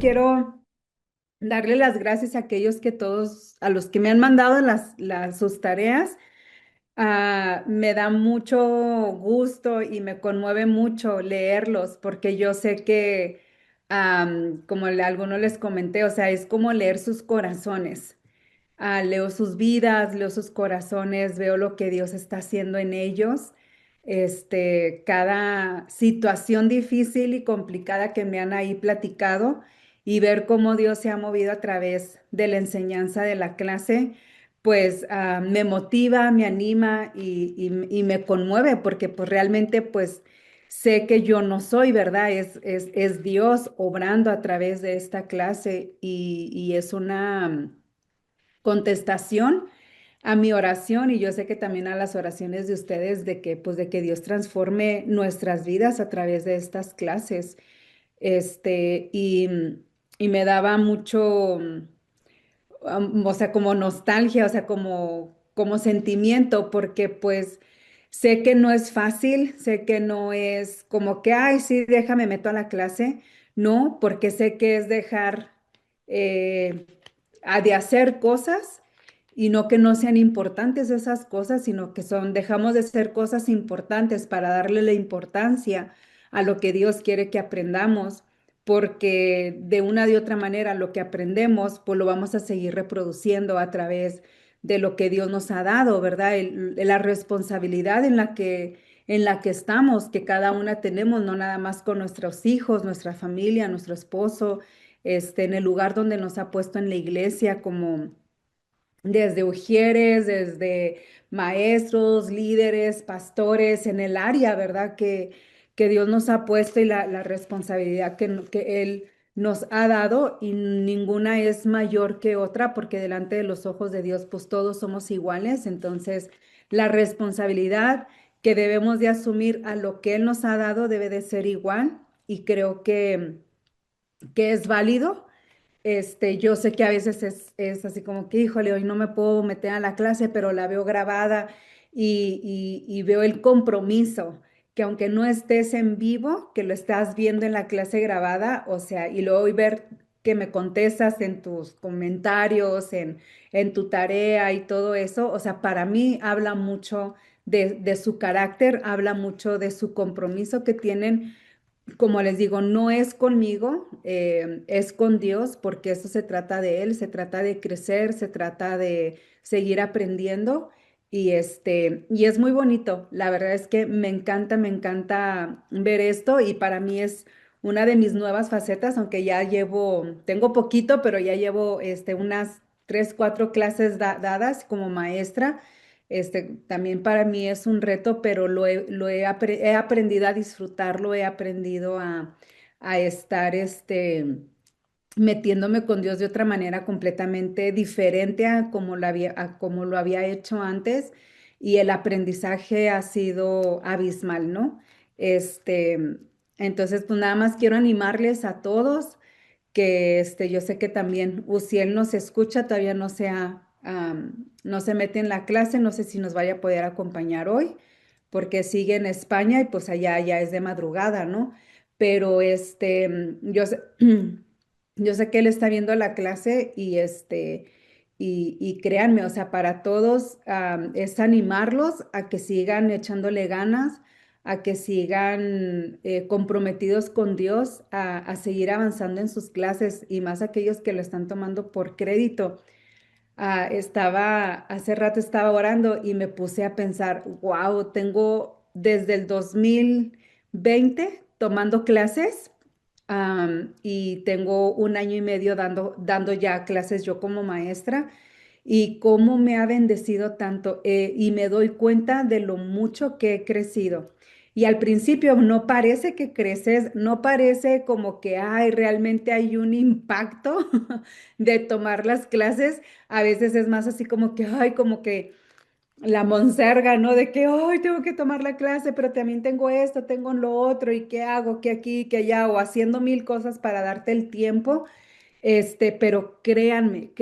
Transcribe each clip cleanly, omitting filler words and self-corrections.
quiero darle las gracias a aquellos que todos, a los que me han mandado sus tareas. Me da mucho gusto y me conmueve mucho leerlos porque yo sé que, como a algunos les comenté, o sea, es como leer sus corazones. Leo sus vidas, leo sus corazones, veo lo que Dios está haciendo en ellos. Cada situación difícil y complicada que me han ahí platicado y ver cómo Dios se ha movido a través de la enseñanza de la clase, pues me motiva, me anima y me conmueve porque pues realmente pues sé que yo no soy, ¿verdad? Es Dios obrando a través de esta clase y es una contestación a mi oración y yo sé que también a las oraciones de ustedes de que pues de que Dios transforme nuestras vidas a través de estas clases. Este y, y me daba mucho, o sea, como nostalgia, o sea, como sentimiento, porque pues sé que no es fácil, sé que no es como que, ay, sí, déjame meto a la clase, no, porque sé que es dejar eh, de hacer cosas y no que no sean importantes esas cosas, sino que dejamos de hacer cosas importantes para darle la importancia a lo que Dios quiere que aprendamos porque de una de otra manera lo que aprendemos, pues lo vamos a seguir reproduciendo a través de lo que Dios nos ha dado, ¿verdad? La responsabilidad en la que estamos, que cada una tenemos, no nada más con nuestros hijos, nuestra familia, nuestro esposo, en el lugar donde nos ha puesto en la iglesia, como desde ujieres, desde maestros, líderes, pastores en el área, ¿verdad? Que Dios nos ha puesto y la responsabilidad que Él nos ha dado y ninguna es mayor que otra porque delante de los ojos de Dios pues todos somos iguales. Entonces la responsabilidad que debemos de asumir a lo que Él nos ha dado debe de ser igual y creo que es válido. Yo sé que a veces es así como que, híjole, hoy no me puedo meter a la clase, pero la veo grabada y veo el compromiso, que aunque no estés en vivo, que lo estás viendo en la clase grabada, o sea, y luego y ver que me contestas en tus comentarios, en tu tarea y todo eso, o sea, para mí habla mucho de su carácter, habla mucho de su compromiso que tienen, como les digo, no es conmigo, es con Dios, porque eso se trata de Él, se trata de crecer, se trata de seguir aprendiendo y es muy bonito. La verdad es que me encanta ver esto y para mí es una de mis nuevas facetas, aunque ya tengo poquito, pero ya llevo unas 3, 4 clases dadas como maestra. También para mí es un reto, pero he aprendido a disfrutarlo, he aprendido a estar metiéndome con Dios de otra manera completamente diferente a como lo había hecho antes y el aprendizaje ha sido abismal, ¿no? Este, entonces, pues nada más quiero animarles a todos que yo sé que también Uciel nos escucha, todavía no se mete en la clase, no sé si nos vaya a poder acompañar hoy, porque sigue en España y pues allá ya es de madrugada, ¿no? Pero yo sé que él está viendo la clase y créanme, o sea, para todos es animarlos a que sigan echándole ganas, a que sigan comprometidos con Dios, a seguir avanzando en sus clases y más aquellos que lo están tomando por crédito. Hace rato estaba orando y me puse a pensar, wow, tengo desde el 2020 tomando clases, y tengo un año y medio dando ya clases yo como maestra y cómo me ha bendecido tanto, y me doy cuenta de lo mucho que he crecido. Y al principio no parece que creces, no parece como que hay realmente hay un impacto de tomar las clases. A veces es más así como que, ay, como que la monserga, ¿no? De que, ay, tengo que tomar la clase, pero también tengo esto, tengo lo otro, ¿y qué hago? ¿Qué aquí? ¿Qué allá? O haciendo mil cosas para darte el tiempo. Pero créanme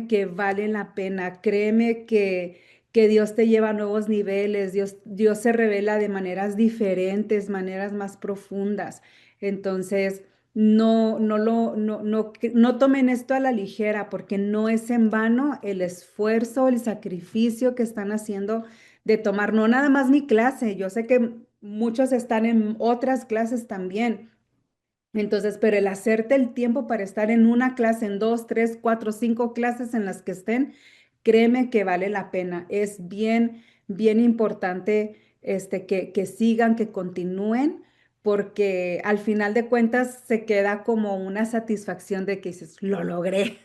que vale la pena, créeme que Dios te lleva a nuevos niveles, Dios se revela de maneras diferentes, maneras más profundas. Entonces, no tomen esto a la ligera, porque no es en vano el esfuerzo, el sacrificio que están haciendo de tomar, no nada más mi clase, yo sé que muchos están en otras clases también. Entonces, pero el hacerte el tiempo para estar en una clase, en dos, tres, cuatro, cinco clases en las que estén, créeme que vale la pena. Es bien, bien importante que sigan, que continúen, porque al final de cuentas se queda como una satisfacción de que dices, lo logré,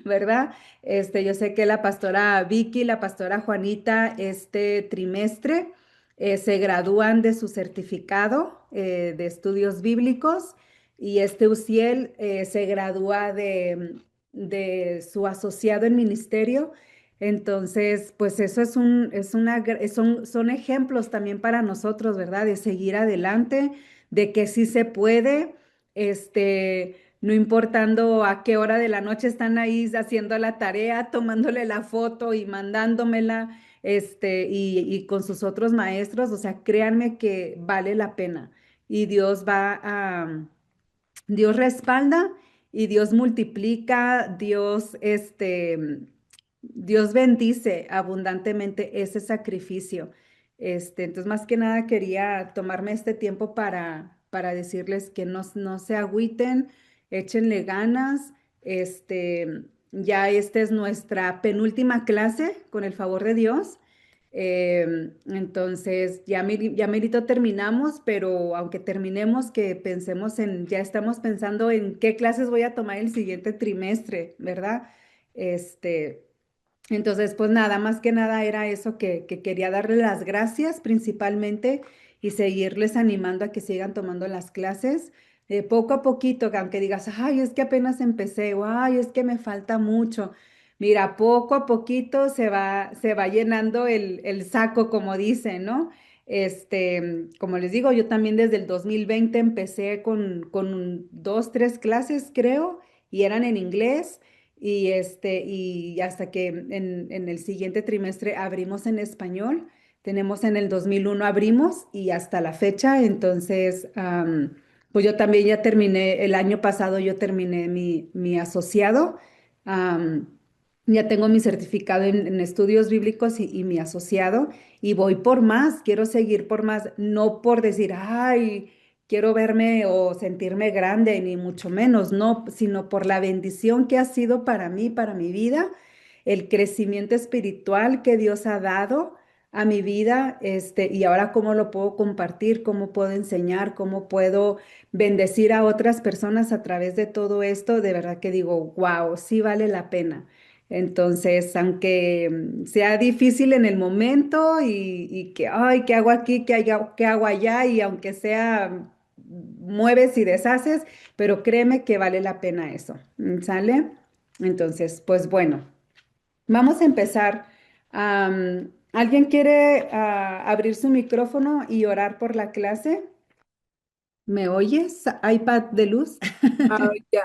¿verdad? Yo sé que la pastora Vicky, la pastora Juanita, este trimestre se gradúan de su certificado de estudios bíblicos y este Uciel se gradúa de su asociado en ministerio. Entonces, pues eso son ejemplos también para nosotros, ¿verdad? De seguir adelante, de que sí se puede, no importando a qué hora de la noche están ahí haciendo la tarea, tomándole la foto y mandándomela, y con sus otros maestros, o sea, créanme que vale la pena y Dios respalda y Dios multiplica, Dios bendice abundantemente ese sacrificio. Entonces, más que nada quería tomarme este tiempo para decirles que no se agüiten, échenle ganas. Ya esta es nuestra penúltima clase, con el favor de Dios. Entonces, ya merito terminamos, pero aunque terminemos, que pensemos ya estamos pensando en qué clases voy a tomar el siguiente trimestre, ¿verdad? Este, entonces, pues nada, más que nada era eso que quería darle las gracias principalmente y seguirles animando a que sigan tomando las clases. Poco a poquito, que aunque digas, ay, es que apenas empecé, o ay, es que me falta mucho. Mira, poco a poquito se va llenando el saco, como dicen, ¿no? Como les digo, yo también desde el 2020 empecé con dos, tres clases, creo, y eran en inglés. Y hasta que en el siguiente trimestre abrimos en español, tenemos en el 2001 abrimos y hasta la fecha, entonces, pues yo también ya terminé, el año pasado yo terminé mi asociado, am, ya tengo mi certificado en estudios bíblicos y mi asociado y voy por más, quiero seguir por más, no por decir, ay, quiero verme o sentirme grande, ni mucho menos, no, sino por la bendición que ha sido para mí, para mi vida, el crecimiento espiritual que Dios ha dado a mi vida, y ahora cómo lo puedo compartir, cómo puedo enseñar, cómo puedo bendecir a otras personas a través de todo esto, de verdad que digo, wow, sí vale la pena. Entonces, aunque sea difícil en el momento y que, ay, ¿qué hago aquí? ¿Qué hago allá? Y aunque sea mueves y deshaces, pero créeme que vale la pena eso. ¿Sale? Entonces, pues bueno, vamos a empezar. ¿Alguien quiere abrir su micrófono y orar por la clase? ¿Me oyes? iPad de luz. Ah, ya.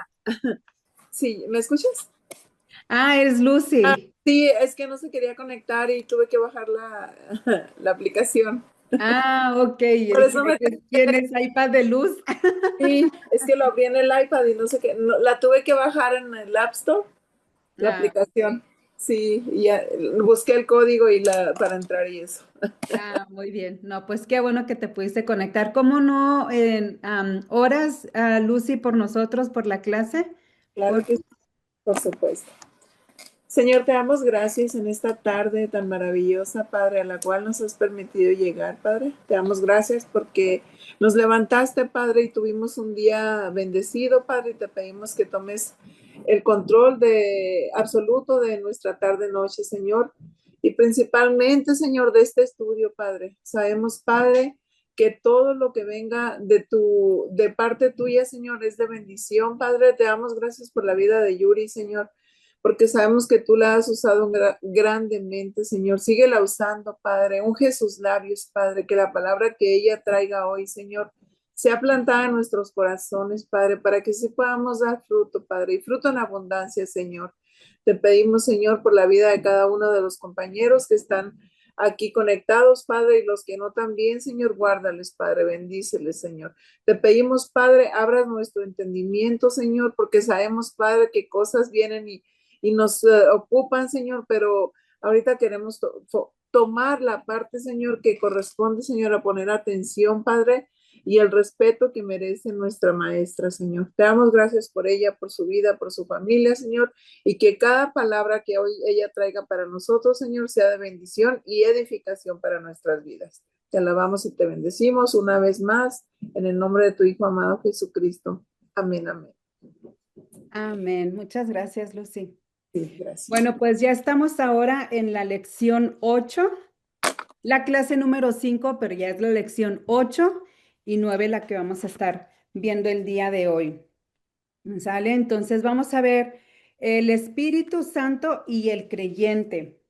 Sí, ¿me escuchas? Ah, eres Ah, Lucy. sí, es que no se quería conectar y tuve que bajar la aplicación. Ah, ok. Yo Por dije, eso me ¿quién es iPad de luz? sí, es que lo abrí en el iPad y no sé qué, la tuve que bajar en el App Store, la Ah, ok. aplicación. Sí, y ya busqué el código para entrar y eso. Ah, muy bien. No, pues qué bueno que te pudiste conectar. ¿Cómo no oras a Lucy por nosotros, por la clase? Claro Por... que sí, por supuesto. Señor, te damos gracias en esta tarde tan maravillosa, Padre, a la cual nos has permitido llegar, Padre. Te damos gracias porque nos levantaste, Padre, y tuvimos un día bendecido, Padre, y te pedimos que tomes el control de absoluto de nuestra tarde-noche, Señor, y principalmente, Señor, de este estudio, Padre. Sabemos, Padre, que todo lo que venga de parte tuya, Señor, es de bendición, Padre. Te damos gracias por la vida de Yuri, Señor, porque sabemos que tú la has usado grandemente, Señor. Síguela usando, Padre. Unge sus labios, Padre, que la palabra que ella traiga hoy, Señor, sea plantada en nuestros corazones, Padre, para que sí podamos dar fruto, Padre, y fruto en abundancia, Señor. Te pedimos, Señor, por la vida de cada uno de los compañeros que están aquí conectados, Padre, y los que no también, Señor, guárdales, Padre, bendíceles, Señor. Te pedimos, Padre, abras nuestro entendimiento, Señor, porque sabemos, Padre, que cosas vienen y nos ocupan, Señor, pero ahorita queremos tomar la parte, Señor, que corresponde, Señor, a poner atención, Padre, y el respeto que merece nuestra maestra, Señor. Te damos gracias por ella, por su vida, por su familia, Señor, y que cada palabra que hoy ella traiga para nosotros, Señor, sea de bendición y edificación para nuestras vidas. Te alabamos y te bendecimos una vez más en el nombre de tu Hijo amado Jesucristo. Amén, amén. Amén. Muchas gracias, Lucy. Sí, gracias. Bueno, pues ya estamos ahora en la lección 8, la clase número 5, pero ya es la lección 8 y 9 la que vamos a estar viendo el día de hoy. ¿Sale? Entonces vamos a ver el Espíritu Santo y el creyente.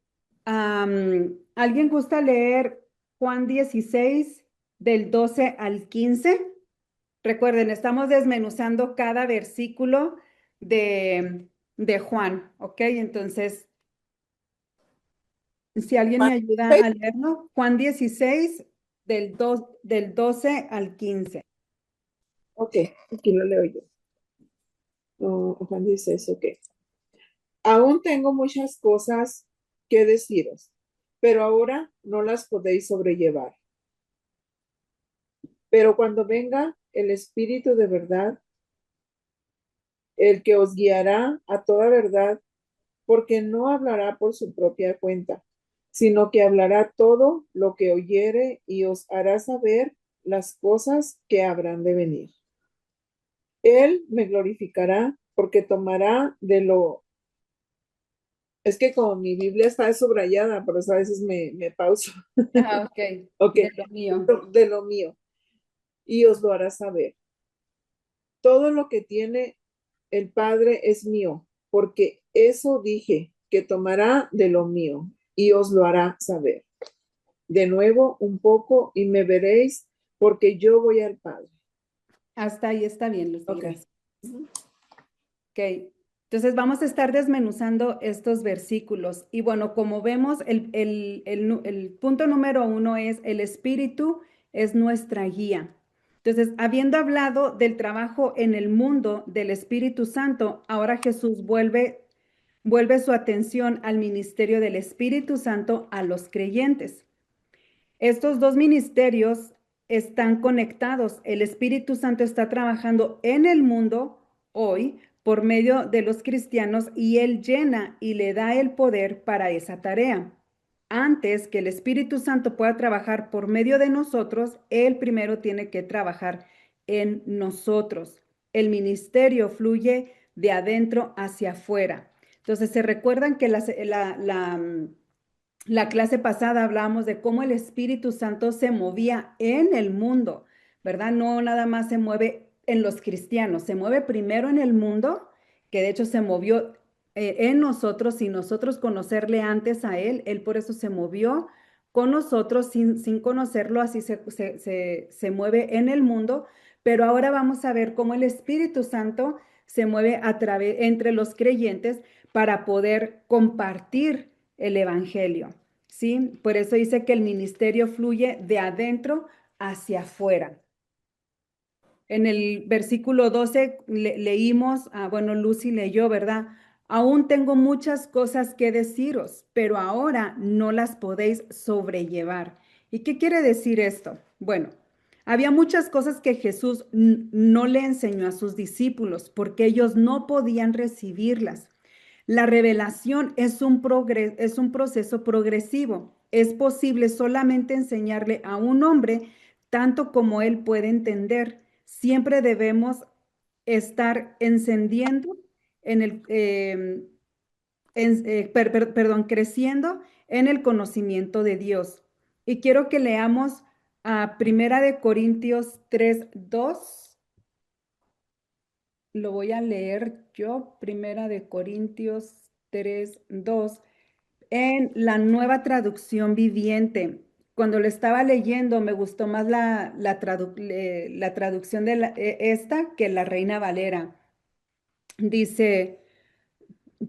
¿Alguien gusta leer Juan 16 del 12 al 15? Recuerden, estamos desmenuzando cada versículo de Juan, ¿ok? Entonces, si alguien me ayuda a leerlo, Juan 16 del 12 al 15. Ok, aquí lo leo yo. Juan dice eso, ok. Aún tengo muchas cosas que deciros, pero ahora no las podéis sobrellevar. Pero cuando venga el Espíritu de verdad, el que os guiará a toda verdad, porque no hablará por su propia cuenta, sino que hablará todo lo que oyere y os hará saber las cosas que habrán de venir. Él me glorificará porque tomará de lo... Es que como mi Biblia está subrayada, por eso a veces me pauso. Ah, ok, Ok, de lo mío. de lo mío. Y os lo hará saber. Todo lo que tiene el Padre es mío, porque eso dije, que tomará de lo mío y os lo hará saber. De nuevo, un poco y me veréis, porque yo voy al Padre. Hasta ahí está bien, Lucy, Ok. gracias. Ok, entonces vamos a estar desmenuzando estos versículos. Y bueno, como vemos, el punto número 1 es el Espíritu es nuestra guía. Entonces, habiendo hablado del trabajo en el mundo del Espíritu Santo, ahora Jesús vuelve su atención al ministerio del Espíritu Santo a los creyentes. Estos dos ministerios están conectados. El Espíritu Santo está trabajando en el mundo hoy por medio de los cristianos y Él llena y le da el poder para esa tarea. Antes que el Espíritu Santo pueda trabajar por medio de nosotros, Él primero tiene que trabajar en nosotros. El ministerio fluye de adentro hacia afuera. Entonces, se recuerdan que la clase pasada hablábamos de cómo el Espíritu Santo se movía en el mundo, ¿verdad? No nada más se mueve en los cristianos, se mueve primero en el mundo, que de hecho se movió en nosotros, sin nosotros conocerle antes a Él. Él por eso se movió con nosotros sin conocerlo, así se mueve en el mundo. Pero ahora vamos a ver cómo el Espíritu Santo se mueve a través entre los creyentes para poder compartir el Evangelio, ¿sí? Por eso dice que el ministerio fluye de adentro hacia afuera. En el versículo 12 leímos, bueno, Lucy leyó, ¿verdad? Aún tengo muchas cosas que deciros, pero ahora no las podéis sobrellevar. ¿Y qué quiere decir esto? Bueno, había muchas cosas que Jesús no le enseñó a sus discípulos porque ellos no podían recibirlas. La revelación es un proceso progresivo. Es posible solamente enseñarle a un hombre tanto como él puede entender. Siempre debemos estar encendiendo en perdón, creciendo en el conocimiento de Dios. Y quiero que leamos a Primera de Corintios 3:2. Lo voy a leer yo, Primera de Corintios 3:2 en la nueva traducción viviente. Cuando lo estaba leyendo, me gustó más la traducción de esta que la Reina Valera. Dice,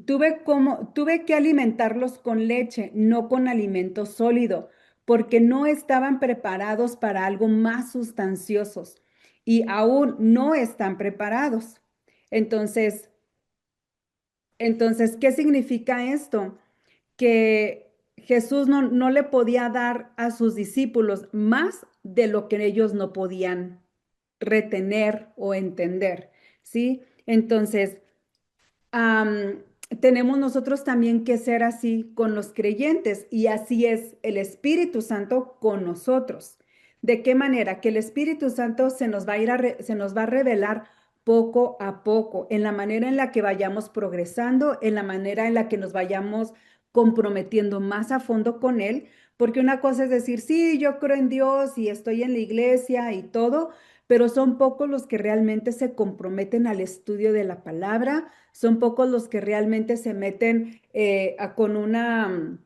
tuve que alimentarlos con leche, no con alimento sólido, porque no estaban preparados para algo más sustanciosos y aún no están preparados. Entonces, ¿qué significa esto? Que Jesús no le podía dar a sus discípulos más de lo que ellos no podían retener o entender, ¿sí? Entonces, am, tenemos nosotros también que ser así con los creyentes y así es el Espíritu Santo con nosotros. ¿De qué manera? Que el Espíritu Santo se nos va a se nos va a revelar poco a poco, en la manera en la que vayamos progresando, en la manera en la que nos vayamos comprometiendo más a fondo con Él, porque una cosa es decir, sí, yo creo en Dios y estoy en la iglesia y todo, pero son pocos los que realmente se comprometen al estudio de la palabra, son pocos los que realmente se meten con una,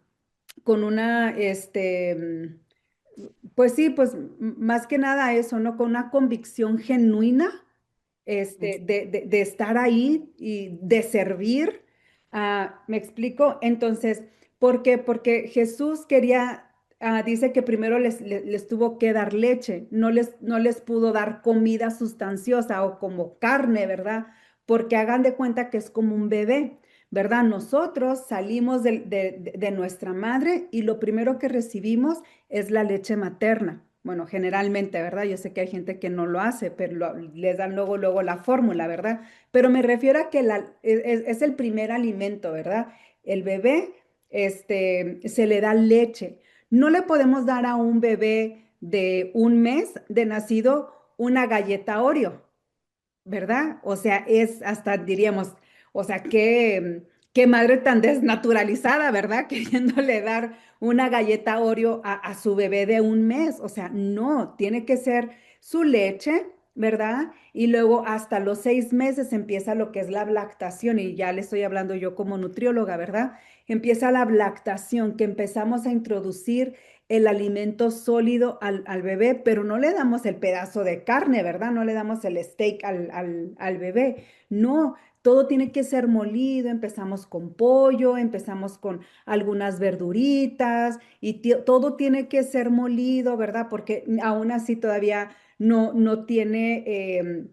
pues sí, pues más que nada eso, ¿no? Con una convicción genuina, de estar ahí y de servir. ¿Me explico? Entonces, ¿por qué? Porque Jesús quería, dice que primero les tuvo que dar leche, no les pudo dar comida sustanciosa o como carne, ¿verdad? Porque hagan de cuenta que es como un bebé. ¿Verdad? Nosotros salimos de nuestra madre y lo primero que recibimos es la leche materna. Bueno, generalmente, ¿verdad? Yo sé que hay gente que no lo hace, pero les dan luego la fórmula, ¿verdad? Pero me refiero a que es el primer alimento, ¿verdad? El bebé, se le da leche. No le podemos dar a un bebé de un mes de nacido una galleta Oreo, ¿verdad? O sea, es hasta diríamos, o sea, qué madre tan desnaturalizada, ¿verdad? Queriéndole dar una galleta Oreo a su bebé de un mes. O sea, no, tiene que ser su leche, ¿verdad? Y luego hasta los 6 meses empieza lo que es la lactación, y ya le estoy hablando yo como nutrióloga, ¿verdad? Empieza la lactación, que empezamos a introducir el alimento sólido al bebé, pero no le damos el pedazo de carne, ¿verdad? No le damos el steak al bebé. No, todo tiene que ser molido. Empezamos con pollo, empezamos con algunas verduritas y todo tiene que ser molido, ¿verdad? Porque aún así todavía no tiene...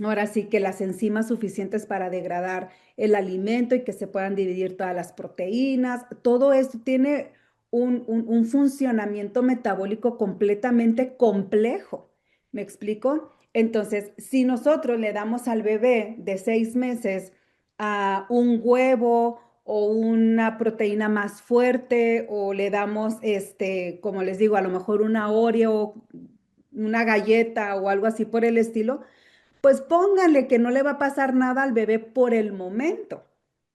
ahora sí que las enzimas suficientes para degradar el alimento y que se puedan dividir todas las proteínas. Todo esto tiene un funcionamiento metabólico completamente complejo. ¿Me explico? Entonces, si nosotros le damos al bebé de 6 meses a un huevo o una proteína más fuerte, o le damos, como les digo, a lo mejor una Oreo, una galleta o algo así por el estilo, pues pónganle que no le va a pasar nada al bebé por el momento,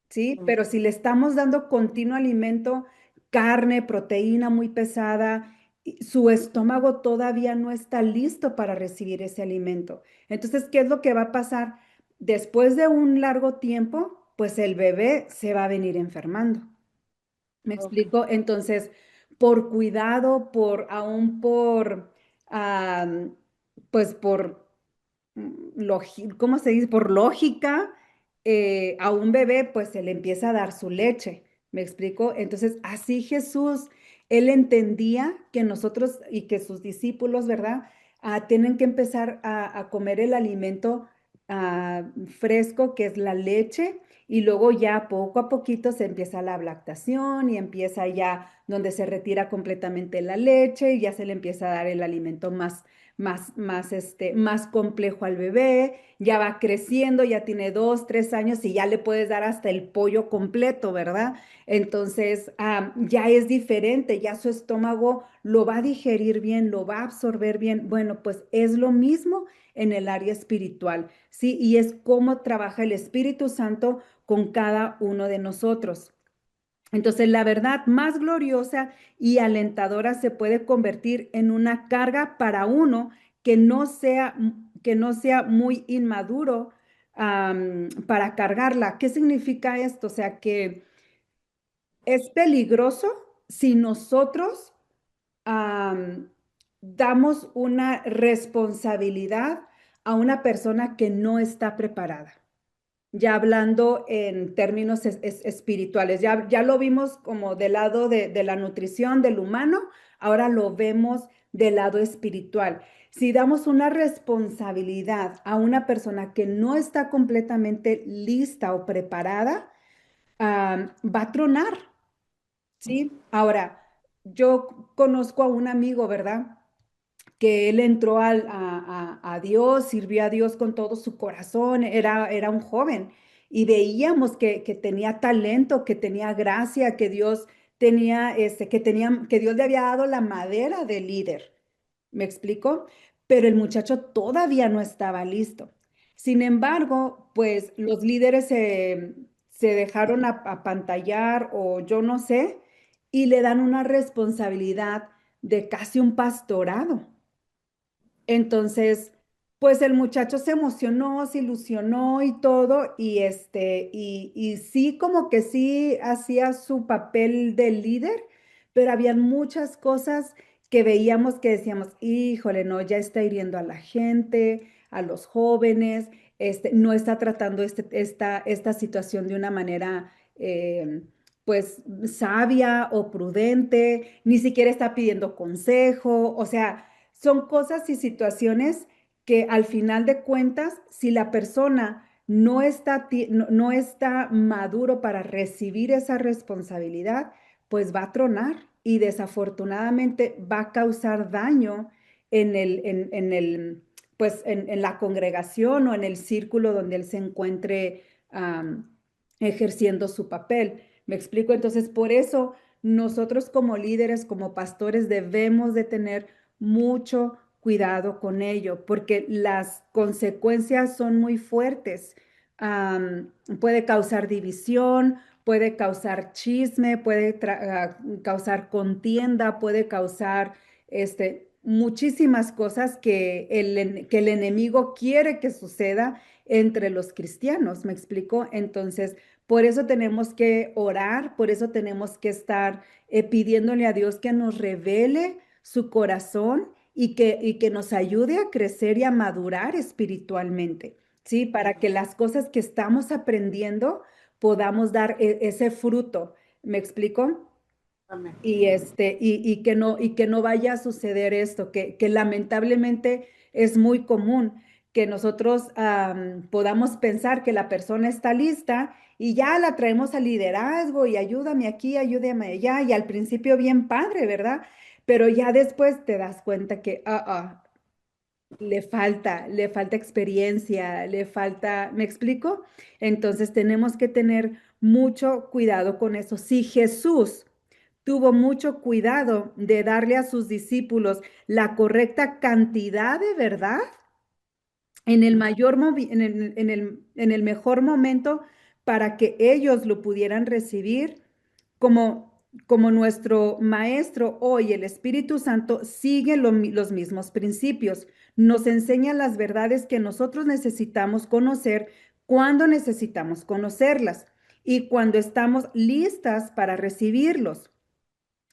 ¿sí? Pero si le estamos dando continuo alimento, carne, proteína muy pesada, su estómago todavía no está listo para recibir ese alimento. Entonces, ¿qué es lo que va a pasar? Después de un largo tiempo, pues el bebé se va a venir enfermando. ¿Me Ok. explico? Entonces, por cuidado, aún ah, pues ¿cómo se dice? Por lógica, a un bebé pues se le empieza a dar su leche. ¿Me explico? Entonces, así Jesús, él entendía que nosotros y que sus discípulos, ¿verdad? Tienen que empezar a comer el alimento fresco, que es la leche, y luego ya poco a poquito se empieza la lactación y empieza ya donde se retira completamente la leche y ya se le empieza a dar el alimento más complejo al bebé. Ya va creciendo, ya tiene 2, 3 años y ya le puedes dar hasta el pollo completo, ¿verdad? Entonces, ya es diferente, ya su estómago lo va a digerir bien, lo va a absorber bien. Bueno, pues es lo mismo en el área espiritual, ¿sí? Y es cómo trabaja el Espíritu Santo con cada uno de nosotros. Entonces, la verdad más gloriosa y alentadora se puede convertir en una carga para uno que no sea muy inmaduro, para cargarla. ¿Qué significa esto? O sea, que es peligroso si nosotros damos una responsabilidad a una persona que no está preparada. ya hablando en términos espirituales. Ya lo vimos como del lado de la nutrición del humano, ahora lo vemos del lado espiritual. Si damos una responsabilidad a una persona que no está completamente lista o preparada, va a tronar, ¿sí? Ahora, yo conozco a un amigo, ¿verdad? Que él entró a Dios, sirvió a Dios con todo su corazón, era un joven y veíamos que tenía talento, que tenía gracia, que Dios tenía, que Dios le había dado la madera de líder. ¿Me explico? Pero el muchacho todavía no estaba listo. Sin embargo, pues los líderes se dejaron apantallar o yo no sé, y le dan una responsabilidad de casi un pastorado. Entonces, pues el muchacho se emocionó, se ilusionó y todo, y sí, como que sí hacía su papel de líder, pero habían muchas cosas que veíamos que decíamos, híjole, no, ya está hiriendo a la gente, a los jóvenes, no está tratando esta situación de una manera, pues, sabia o prudente, ni siquiera está pidiendo consejo, o sea son cosas y situaciones que al final de cuentas, si la persona no está maduro para recibir esa responsabilidad, pues va a tronar y desafortunadamente va a causar daño pues en la congregación o en el círculo donde él se encuentre ejerciendo su papel. ¿Me explico? Entonces, por eso nosotros como líderes, como pastores, debemos de tener mucho cuidado con ello, porque las consecuencias son muy fuertes. Puede causar división, puede causar chisme, puede causar contienda, puede causar muchísimas cosas que el enemigo quiere que suceda entre los cristianos, ¿me explico? Entonces, por eso tenemos que orar, por eso tenemos que estar pidiéndole a Dios que nos revele su corazón y que nos ayude a crecer y a madurar espiritualmente, ¿sí? Para que las cosas que estamos aprendiendo podamos dar ese fruto. ¿Me explico? Amén. Y que no vaya a suceder esto, que lamentablemente es muy común que nosotros podamos pensar que la persona está lista y ya la traemos al liderazgo y ayúdame aquí, ayúdame allá, y al principio bien padre, ¿verdad? Pero ya después te das cuenta que le falta experiencia, le falta, ¿me explico? Entonces tenemos que tener mucho cuidado con eso. Si Jesús tuvo mucho cuidado de darle a sus discípulos la correcta cantidad de verdad en el mayor en el mejor momento para que ellos lo pudieran recibir como nuestro maestro hoy, el Espíritu Santo, sigue los mismos principios. Nos enseña las verdades que nosotros necesitamos conocer cuando necesitamos conocerlas y cuando estamos listas para recibirlos.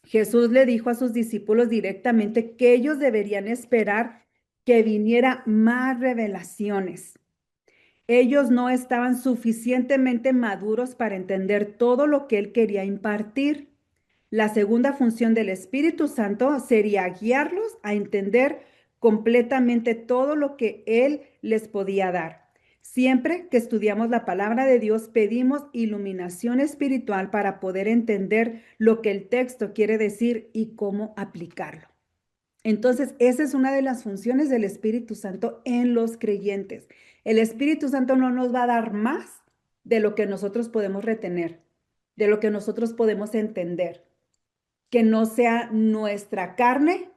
Jesús le dijo a sus discípulos directamente que ellos deberían esperar que viniera más revelaciones. Ellos no estaban suficientemente maduros para entender todo lo que él quería impartir. La segunda función del Espíritu Santo sería guiarlos a entender completamente todo lo que él les podía dar. Siempre que estudiamos la palabra de Dios, pedimos iluminación espiritual para poder entender lo que el texto quiere decir y cómo aplicarlo. Entonces, esa es una de las funciones del Espíritu Santo en los creyentes. El Espíritu Santo no nos va a dar más de lo que nosotros podemos retener, de lo que nosotros podemos entender, que no sea nuestra carne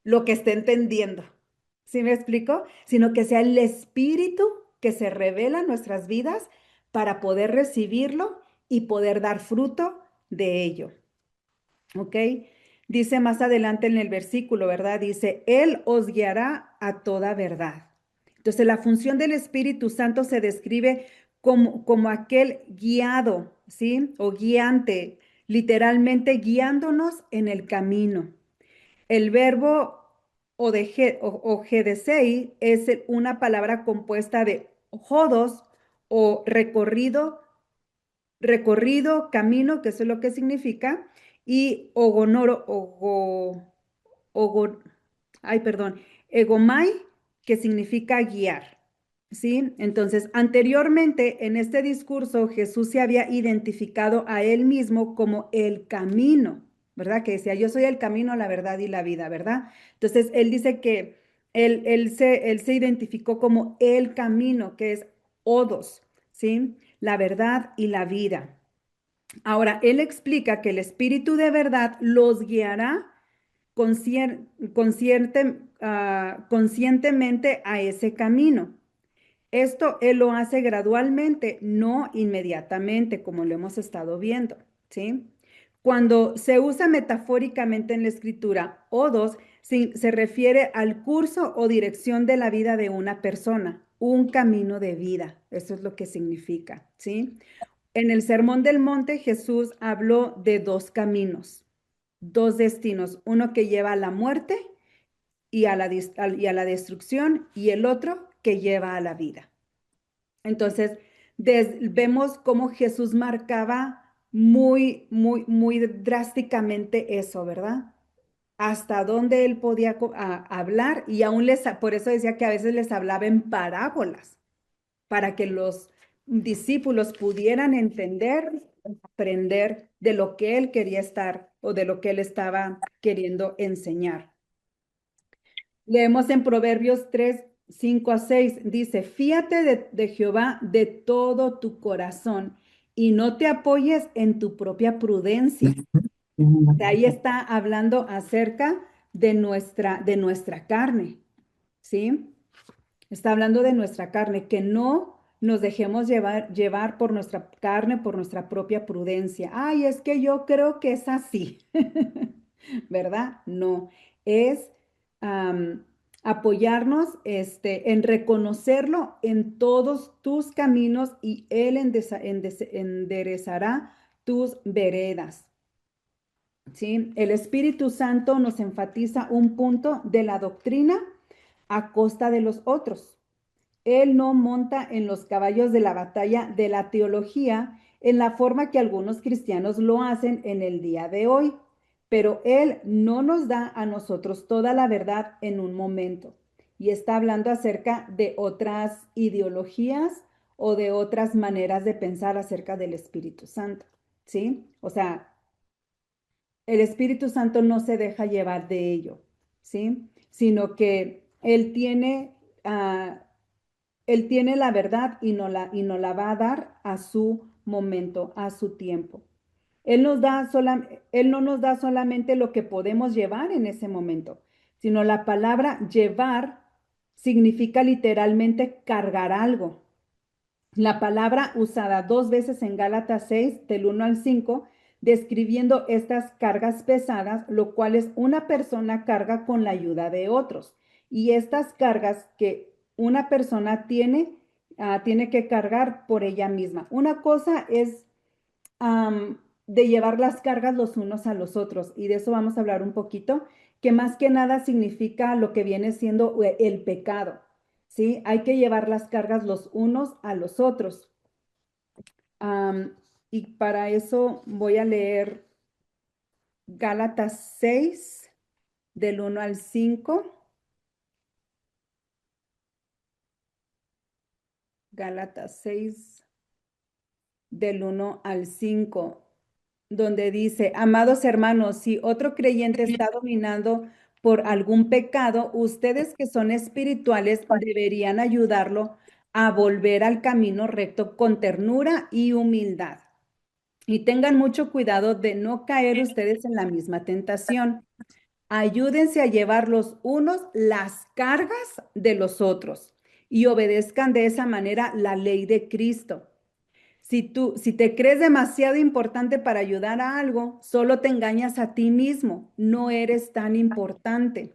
lo que esté entendiendo. ¿Sí me explico? Sino que sea el Espíritu que se revela en nuestras vidas para poder recibirlo y poder dar fruto de ello. ¿Ok? Dice más adelante en el versículo, ¿verdad? Dice, Él os guiará a toda verdad. Entonces, la función del Espíritu Santo se describe como aquel guiado, ¿sí? O guiante, literalmente guiándonos en el camino. El verbo o gedesei es una palabra compuesta de jodos o recorrido, camino, que eso es lo que significa, y ogonoro, ogo- ay, perdón, egomai, que significa guiar, ¿sí? Entonces, anteriormente en este discurso, Jesús se había identificado a él mismo como el camino, ¿verdad? Que decía, yo soy el camino, la verdad y la vida, ¿verdad? Entonces, él dice que él se identificó como el camino, que es Odos, ¿sí? La verdad y la vida. Ahora, él explica que el Espíritu de verdad los guiará conscientemente a ese camino. Esto él lo hace gradualmente, no inmediatamente, como lo hemos estado viendo, ¿sí? Cuando se usa metafóricamente en la escritura, odos se refiere al curso o dirección de la vida de una persona, un camino de vida. Eso es lo que significa, ¿sí? En el Sermón del Monte, Jesús habló de dos caminos, dos destinos, uno que lleva a la muerte y a la destrucción, y el otro que lleva a la vida. Entonces, vemos cómo Jesús marcaba muy, muy, muy drásticamente eso, ¿verdad? Hasta dónde él podía hablar, y aún por eso decía que a veces les hablaba en parábolas, para que los discípulos pudieran entender, aprender de lo que él quería estar o de lo que él estaba queriendo enseñar. Leemos en Proverbios 3, 5 a 6, dice, fíate de Jehová de todo tu corazón y no te apoyes en tu propia prudencia. Ahí está hablando acerca de nuestra carne, ¿sí? Está hablando de nuestra carne, que no nos dejemos llevar por nuestra carne, por nuestra propia prudencia. Ay, es que yo creo que es así, ¿verdad? No, es am, apoyarnos en reconocerlo en todos tus caminos y Él enderezará tus veredas. ¿Sí? El Espíritu Santo nos enfatiza un punto de la doctrina a costa de los otros. Él no monta en los caballos de la batalla de la teología en la forma que algunos cristianos lo hacen en el día de hoy, pero Él no nos da a nosotros toda la verdad en un momento. Y está hablando acerca de otras ideologías o de otras maneras de pensar acerca del Espíritu Santo, ¿sí? O sea, el Espíritu Santo no se deja llevar de ello, ¿sí? Sino que él tiene la verdad y no la va a dar a su momento, a su tiempo. Él no nos da solamente lo que podemos llevar en ese momento, sino la palabra llevar significa literalmente cargar algo. La palabra usada dos veces en Gálatas 6, del 1 al 5, describiendo estas cargas pesadas, lo cual es una persona carga con la ayuda de otros. Y estas cargas que una persona tiene que cargar por ella misma. Una cosa es de llevar las cargas los unos a los otros, y de eso vamos a hablar un poquito, que más que nada significa lo que viene siendo el pecado, ¿sí? Hay que llevar las cargas los unos a los otros. Y para eso voy a leer Gálatas 6, del 1 al 5. Gálatas 6, del 1 al 5, donde dice, amados hermanos, si otro creyente está dominado por algún pecado, ustedes que son espirituales deberían ayudarlo a volver al camino recto con ternura y humildad. Y tengan mucho cuidado de no caer ustedes en la misma tentación. Ayúdense a llevar los unos las cargas de los otros y obedezcan de esa manera la ley de Cristo. Si te crees demasiado importante para ayudar a algo, solo te engañas a ti mismo, no eres tan importante.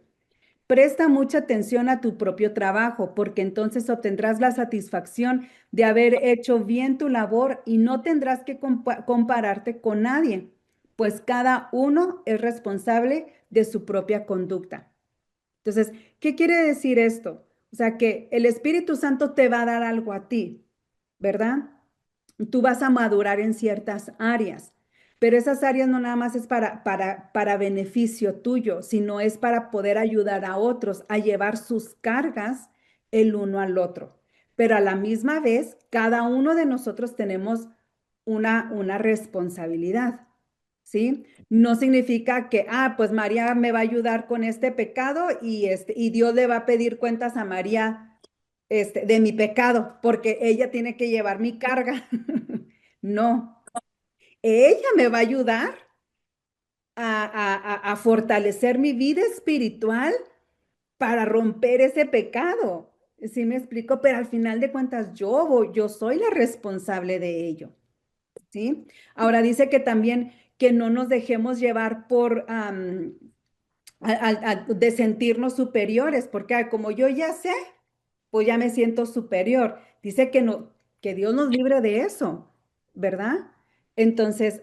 Presta mucha atención a tu propio trabajo, porque entonces obtendrás la satisfacción de haber hecho bien tu labor y no tendrás que compararte con nadie, pues cada uno es responsable de su propia conducta. Entonces, ¿qué quiere decir esto? O sea, que el Espíritu Santo te va a dar algo a ti, ¿verdad? Tú vas a madurar en ciertas áreas, pero esas áreas no nada más es para beneficio tuyo, sino es para poder ayudar a otros a llevar sus cargas el uno al otro. Pero a la misma vez, cada uno de nosotros tenemos una responsabilidad, ¿sí? No significa que, pues María me va a ayudar con este pecado y Dios le va a pedir cuentas a María de mi pecado, porque ella tiene que llevar mi carga. No, ella me va a ayudar a fortalecer mi vida espiritual para romper ese pecado. ¿Sí me explico? Pero al final de cuentas yo soy la responsable de ello, ¿sí? Ahora dice que también que no nos dejemos llevar de sentirnos superiores, porque como yo ya sé, pues ya me siento superior. Dice que no, que Dios nos libre de eso, ¿verdad? Entonces,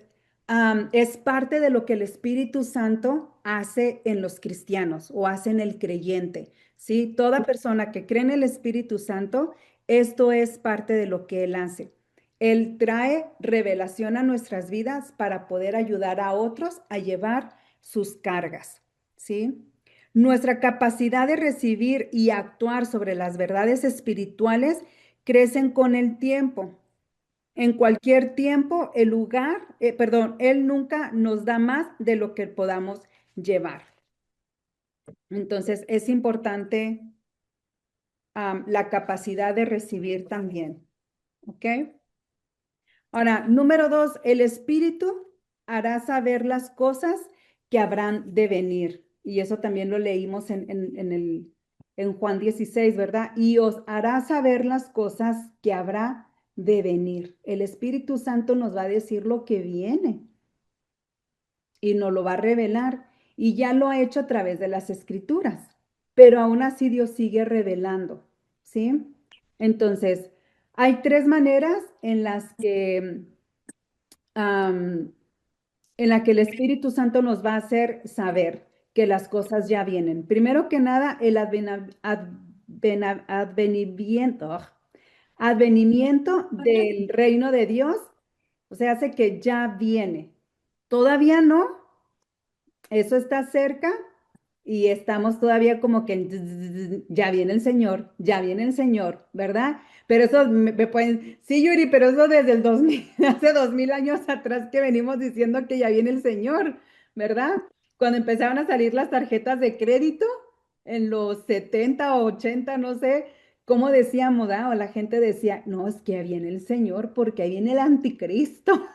es parte de lo que el Espíritu Santo hace en los cristianos o hace en el creyente, ¿sí? Toda persona que cree en el Espíritu Santo, esto es parte de lo que Él hace. Él trae revelación a nuestras vidas para poder ayudar a otros a llevar sus cargas, ¿sí? Nuestra capacidad de recibir y actuar sobre las verdades espirituales crecen con el tiempo. En cualquier tiempo, Él nunca nos da más de lo que podamos llevar. Entonces, es importante la capacidad de recibir también. ¿Ok? Ahora, número 2, el Espíritu hará saber las cosas que habrán de venir. Y eso también lo leímos en Juan 16, ¿verdad? Y os hará saber las cosas que habrá de venir. El Espíritu Santo nos va a decir lo que viene y nos lo va a revelar. Y ya lo ha hecho a través de las Escrituras. Pero aún así Dios sigue revelando, ¿sí? Entonces, hay tres maneras en las que en la que el Espíritu Santo nos va a hacer saber que las cosas ya vienen. Primero que nada, el advenimiento del reino de Dios, o sea, hace que ya viene. Todavía no, eso está cerca y estamos todavía como que ya viene el Señor, ya viene el Señor, ¿verdad? Pero eso me pueden, sí, Yuri, pero eso desde el 2000, hace 2000 años atrás que venimos diciendo que ya viene el Señor, ¿verdad? Cuando empezaron a salir las tarjetas de crédito en los 70 o 80, no sé, cómo decíamos, o la gente decía, no, es que ya viene el Señor porque ahí viene el anticristo,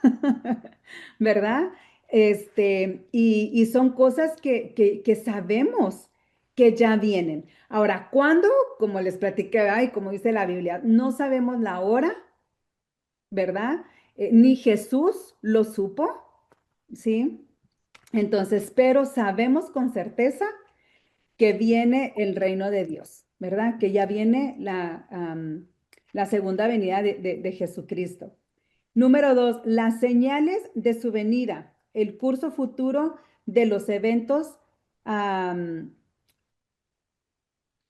¿verdad? Y son cosas que sabemos que ya vienen. Ahora, ¿cuándo? Como les platiqué, y como dice la Biblia, no sabemos la hora, ¿verdad? Ni Jesús lo supo, ¿sí? Entonces, pero sabemos con certeza que viene el reino de Dios, ¿verdad? Que ya viene la segunda venida de Jesucristo. Número 2, las señales de su venida, el curso futuro de los eventos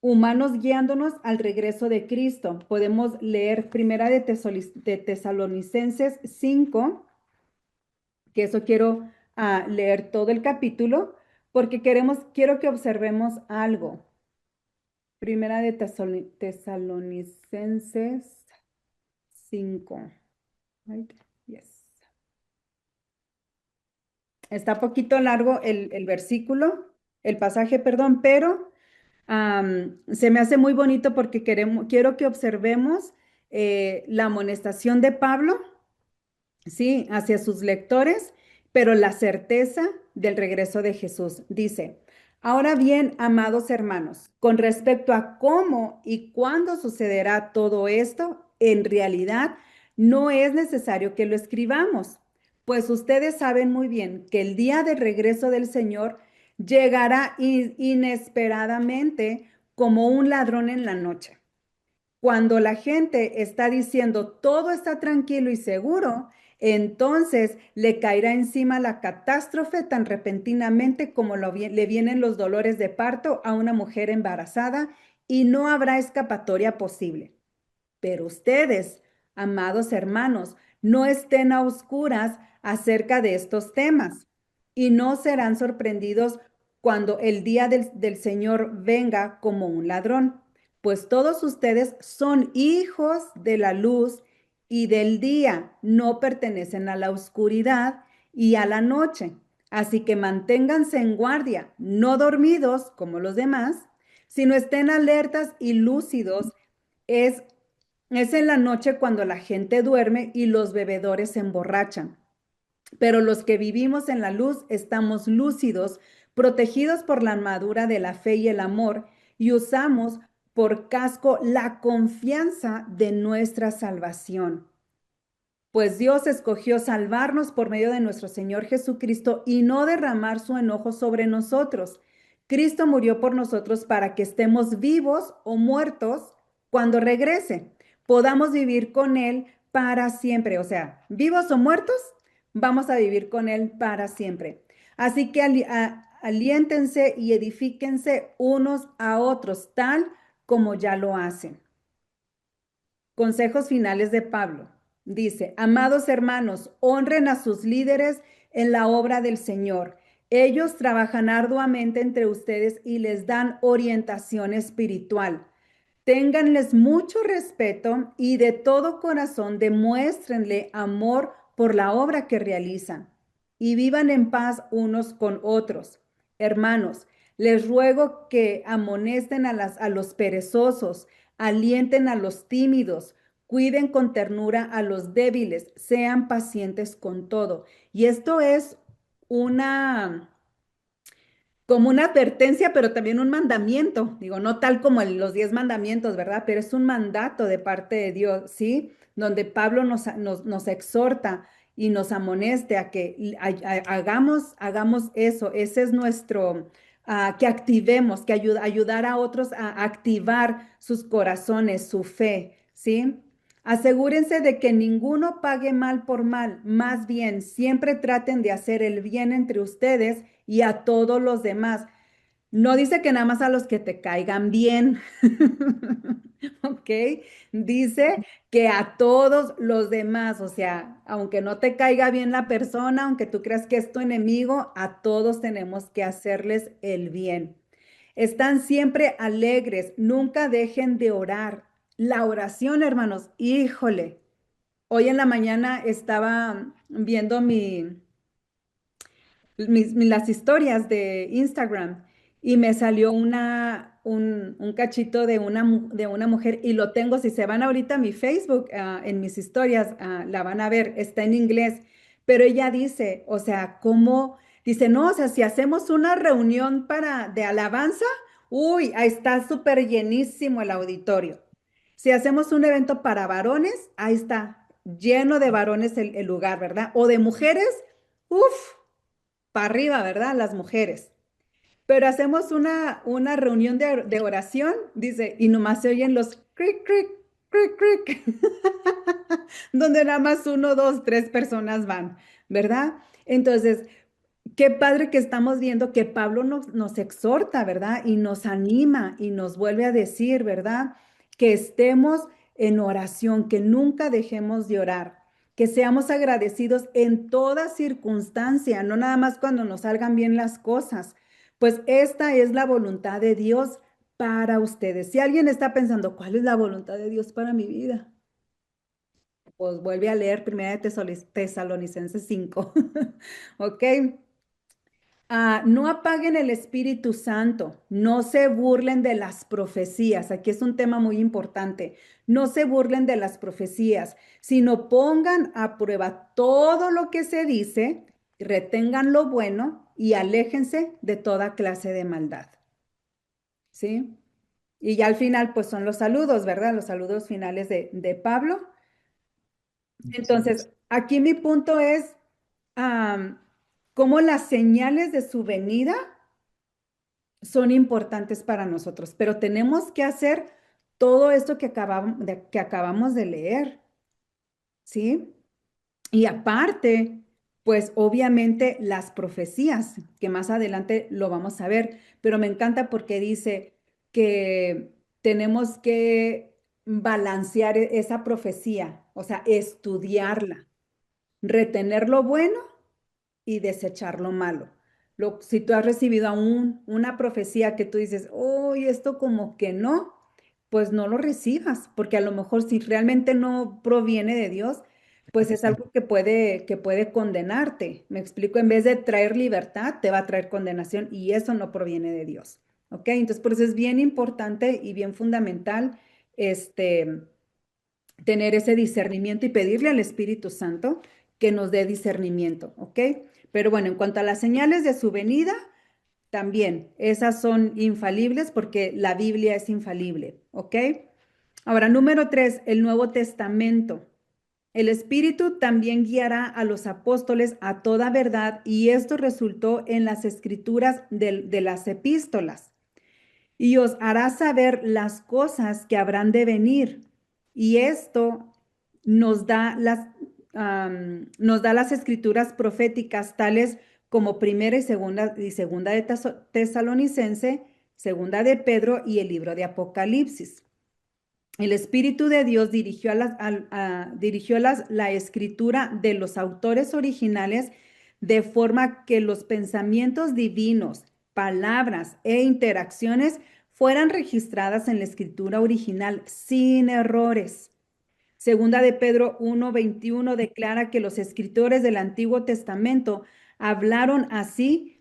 humanos guiándonos al regreso de Cristo. Podemos leer Primera de Tesalonicenses 5, que eso quiero leer todo el capítulo, porque quiero que observemos algo. Primera de Tesalonicenses 5. Right? Yes. Está poquito largo el versículo, el pasaje, perdón, pero se me hace muy bonito porque quiero que observemos la amonestación de Pablo, sí, hacia sus lectores, pero la certeza del regreso de Jesús. Dice, ahora bien, amados hermanos, con respecto a cómo y cuándo sucederá todo esto, en realidad no es necesario que lo escribamos, pues ustedes saben muy bien que el día del regreso del Señor llegará inesperadamente como un ladrón en la noche. Cuando la gente está diciendo todo está tranquilo y seguro, entonces le caerá encima la catástrofe tan repentinamente como le vienen los dolores de parto a una mujer embarazada y no habrá escapatoria posible. Pero ustedes amados hermanos, no estén a oscuras acerca de estos temas y no serán sorprendidos cuando el día del Señor venga como un ladrón, pues todos ustedes son hijos de la luz y del día, no pertenecen a la oscuridad y a la noche. Así que manténganse en guardia, no dormidos como los demás, sino estén alertas y lúcidos. Es, es en la noche cuando la gente duerme y los bebedores se emborrachan. Pero los que vivimos en la luz estamos lúcidos, protegidos por la armadura de la fe y el amor, y usamos por casco la confianza de nuestra salvación. Pues Dios escogió salvarnos por medio de nuestro Señor Jesucristo y no derramar su enojo sobre nosotros. Cristo murió por nosotros para que estemos vivos o muertos cuando regrese. Podamos vivir con Él para siempre. O sea, vivos o muertos, vamos a vivir con Él para siempre. Así que aliéntense y edifíquense unos a otros, tal como ya lo hacen. Consejos finales de Pablo. Dice, amados hermanos, honren a sus líderes en la obra del Señor. Ellos trabajan arduamente entre ustedes y les dan orientación espiritual. Ténganles mucho respeto y de todo corazón demuéstrenle amor por la obra que realizan y vivan en paz unos con otros. Hermanos, les ruego que amonesten a los perezosos, alienten a los tímidos, cuiden con ternura a los débiles, sean pacientes con todo. Y esto es una como una advertencia, pero también un mandamiento. Digo, no tal como los 10 mandamientos, ¿verdad? Pero es un mandato de parte de Dios, ¿sí? Donde Pablo nos exhorta y nos amoneste a que hagamos eso. Ese es nuestro, que activemos, que ayudar a otros a activar sus corazones, su fe, ¿sí? Asegúrense de que ninguno pague mal por mal, más bien siempre traten de hacer el bien entre ustedes y a todos los demás. No dice que nada más a los que te caigan bien, ¿ok? Dice que a todos los demás, o sea, aunque no te caiga bien la persona, aunque tú creas que es tu enemigo, a todos tenemos que hacerles el bien. Están siempre alegres, nunca dejen de orar. La oración, hermanos, híjole. Hoy en la mañana estaba viendo las historias de Instagram y me salió un cachito de una mujer y lo tengo, si se van ahorita a mi Facebook, en mis historias, la van a ver, está en inglés, pero ella dice, o sea, ¿cómo? Dice, no, o sea, si hacemos una reunión de alabanza, uy, ahí está súper llenísimo el auditorio. Si hacemos un evento para varones, ahí está lleno de varones el lugar, ¿verdad? O de mujeres, uff, para arriba, ¿verdad? Las mujeres. Pero hacemos una reunión de oración, dice, y nomás se oyen los cric, cric, cric, cric, donde nada más uno, dos, tres personas van, ¿verdad? Entonces, qué padre que estamos viendo que Pablo nos exhorta, ¿verdad? Y nos anima y nos vuelve a decir, ¿verdad? Que estemos en oración, que nunca dejemos de orar, que seamos agradecidos en toda circunstancia, no nada más cuando nos salgan bien las cosas. Pues esta es la voluntad de Dios para ustedes. Si alguien está pensando, ¿cuál es la voluntad de Dios para mi vida? Pues vuelve a leer 1 Tesalonicenses 5. ¿Ok? No apaguen el Espíritu Santo, no se burlen de las profecías. Aquí es un tema muy importante. No se burlen de las profecías, sino pongan a prueba todo lo que se dice, retengan lo bueno y aléjense de toda clase de maldad. ¿Sí? Y ya al final, pues son los saludos, ¿verdad? Los saludos finales de Pablo. Entonces, aquí mi punto es cómo las señales de su venida son importantes para nosotros, pero tenemos que hacer todo esto que acabamos de leer, ¿sí? Y aparte, pues obviamente las profecías, que más adelante lo vamos a ver, pero me encanta porque dice que tenemos que balancear esa profecía, o sea, estudiarla, retener lo bueno y desechar lo malo. Si tú has recibido aún una profecía que tú dices, oh, esto como que no, pues no lo recibas, porque a lo mejor si realmente no proviene de Dios, pues es algo que puede condenarte. Me explico, en vez de traer libertad, te va a traer condenación y eso no proviene de Dios. ¿Ok? Entonces, por eso es bien importante y bien fundamental este, tener ese discernimiento y pedirle al Espíritu Santo que nos dé discernimiento, ¿ok? Pero bueno, en cuanto a las señales de su venida, también esas son infalibles porque la Biblia es infalible, ¿ok? Ahora, número 3, el Nuevo Testamento. El Espíritu también guiará a los apóstoles a toda verdad y esto resultó en las escrituras de las epístolas y os hará saber las cosas que habrán de venir. Y esto nos da nos da las escrituras proféticas tales como primera y segunda de Tesalonicense, segunda de Pedro y el libro de Apocalipsis. El Espíritu de Dios dirigió la escritura de los autores originales de forma que los pensamientos divinos, palabras e interacciones fueran registradas en la escritura original sin errores. Segunda de Pedro 1:21 declara que los escritores del Antiguo Testamento hablaron así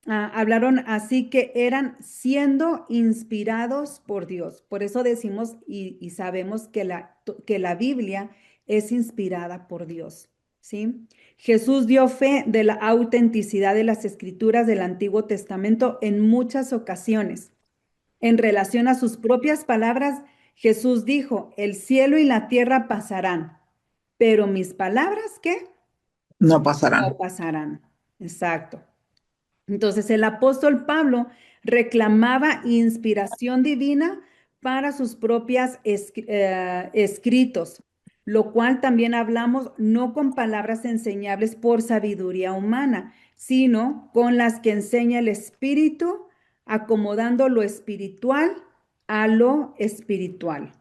hablaron así que eran siendo inspirados por Dios. Por eso decimos y sabemos que que la Biblia es inspirada por Dios, ¿sí? Jesús dio fe de la autenticidad de las escrituras del Antiguo Testamento en muchas ocasiones. En relación a sus propias palabras, Jesús dijo, el cielo y la tierra pasarán, pero mis palabras, ¿qué? No No pasarán. pasarán. Exacto. Entonces el apóstol Pablo reclamaba inspiración divina para sus propias escritos, lo cual también hablamos no con palabras enseñables por sabiduría humana, sino con las que enseña el Espíritu, acomodando lo espiritual a lo espiritual.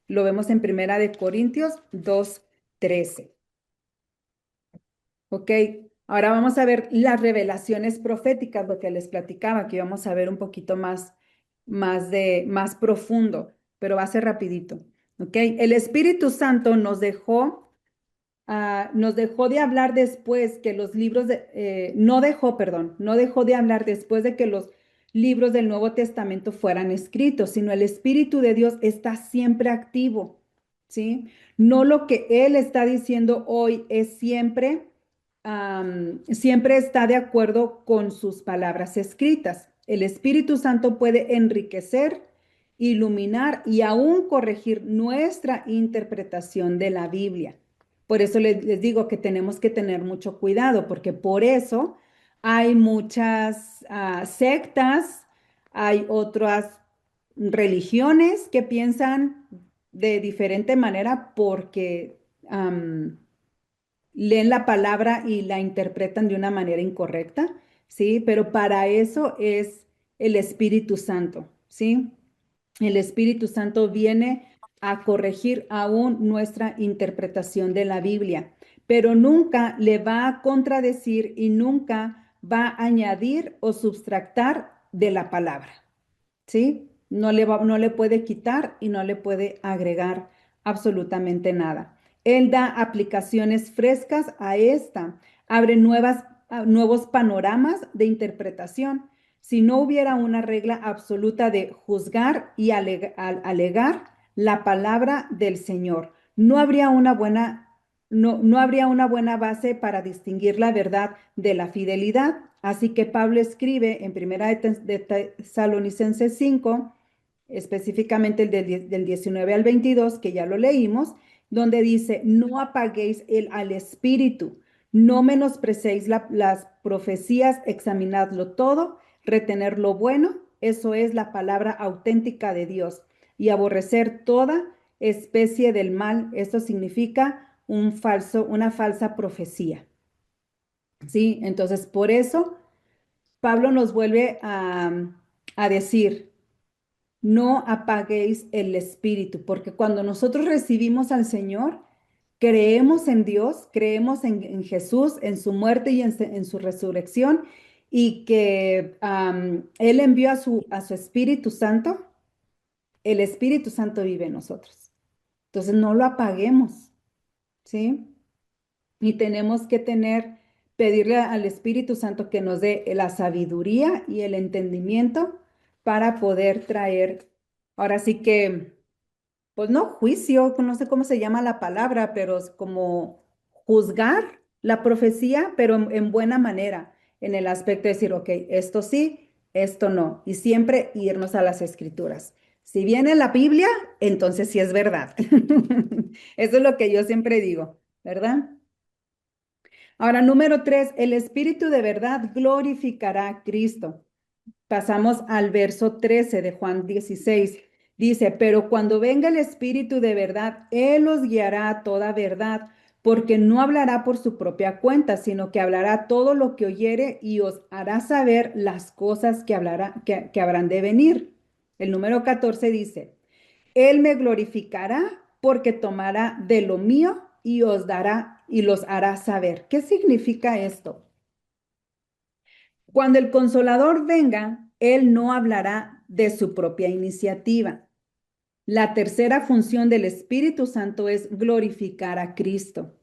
Lo vemos en Primera de Corintios 2:13. Ok, ahora vamos a ver las revelaciones proféticas, lo que les platicaba, que vamos a ver un poquito más profundo, pero va a ser rapidito. Ok, el Espíritu Santo nos dejó de hablar después que los libros no dejó, perdón, no dejó de hablar después de que los libros del Nuevo Testamento fueran escritos, sino el Espíritu de Dios está siempre activo, ¿sí? No lo que Él está diciendo hoy es siempre está de acuerdo con sus palabras escritas. El Espíritu Santo puede enriquecer, iluminar y aún corregir nuestra interpretación de la Biblia. Por eso les digo que tenemos que tener mucho cuidado, porque por eso hay muchas sectas, hay otras religiones que piensan de diferente manera porque leen la palabra y la interpretan de una manera incorrecta, ¿sí? Pero para eso es el Espíritu Santo, ¿sí? El Espíritu Santo viene a corregir aún nuestra interpretación de la Biblia, pero nunca le va a contradecir y nunca va a añadir o subtractar de la palabra, ¿sí? No le puede quitar y no le puede agregar absolutamente nada. Él da aplicaciones frescas a esta, abre nuevos panoramas de interpretación. Si no hubiera una regla absoluta de juzgar y alegar la palabra del Señor, no habría una buena base para distinguir la verdad de la fidelidad. Así que Pablo escribe en Primera de Tesalonicenses 5, específicamente del 19 al 22, que ya lo leímos, donde dice, no apaguéis al espíritu, no menosprecéis las profecías, examinadlo todo, retener lo bueno, eso es la palabra auténtica de Dios, y aborrecer toda especie del mal, esto significa una falsa profecía. ¿Sí? Entonces, por eso Pablo nos vuelve a decir, no apaguéis el espíritu, porque cuando nosotros recibimos al Señor, creemos en Dios, creemos en Jesús, en su muerte y en su resurrección, y que Él envió a su Espíritu Santo, el Espíritu Santo vive en nosotros. Entonces no lo apaguemos, ¿sí? Y tenemos que pedirle al Espíritu Santo que nos dé la sabiduría y el entendimiento para poder traer, ahora sí que, pues no juicio, no sé cómo se llama la palabra, pero es como juzgar la profecía, pero en buena manera, en el aspecto de decir, ok, esto sí, esto no, y siempre irnos a las escrituras. Si viene la Biblia, entonces sí es verdad. Eso es lo que yo siempre digo, ¿verdad? Ahora, número 3, el Espíritu de verdad glorificará a Cristo. Pasamos al verso 13 de Juan 16. Dice, pero cuando venga el Espíritu de verdad, Él os guiará a toda verdad, porque no hablará por su propia cuenta, sino que hablará todo lo que oyere y os hará saber las cosas que habrán de venir. El número 14 dice, Él me glorificará porque tomará de lo mío y os dará y los hará saber. ¿Qué significa esto? Cuando el consolador venga, él no hablará de su propia iniciativa. La tercera función del Espíritu Santo es glorificar a Cristo.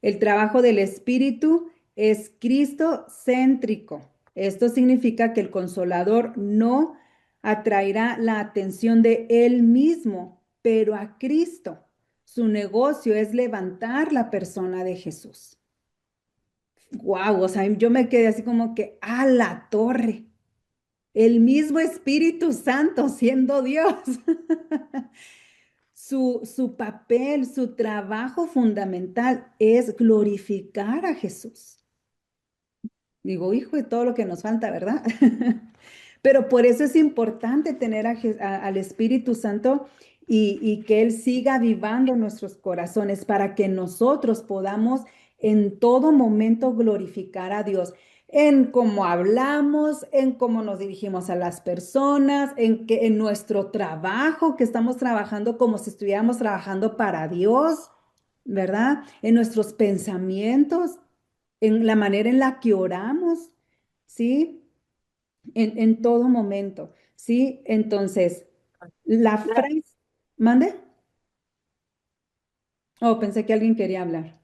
El trabajo del Espíritu es Cristo céntrico. Esto significa que el consolador no atraerá la atención de él mismo, pero a Cristo. Su negocio es levantar la persona de Jesús. Wow, o sea, yo me quedé así como que a la torre. El mismo Espíritu Santo siendo Dios. Su papel, su trabajo fundamental es glorificar a Jesús. Digo, hijo de todo lo que nos falta, ¿verdad? Pero por eso es importante tener al Espíritu Santo y que Él siga avivando nuestros corazones para que nosotros podamos en todo momento glorificar a Dios, en cómo hablamos, en cómo nos dirigimos a las personas, en nuestro trabajo, que estamos trabajando como si estuviéramos trabajando para Dios, ¿verdad? En nuestros pensamientos, en la manera en la que oramos, ¿sí? En todo momento, ¿sí? Entonces, la frase, ¿mande? Oh, pensé que alguien quería hablar.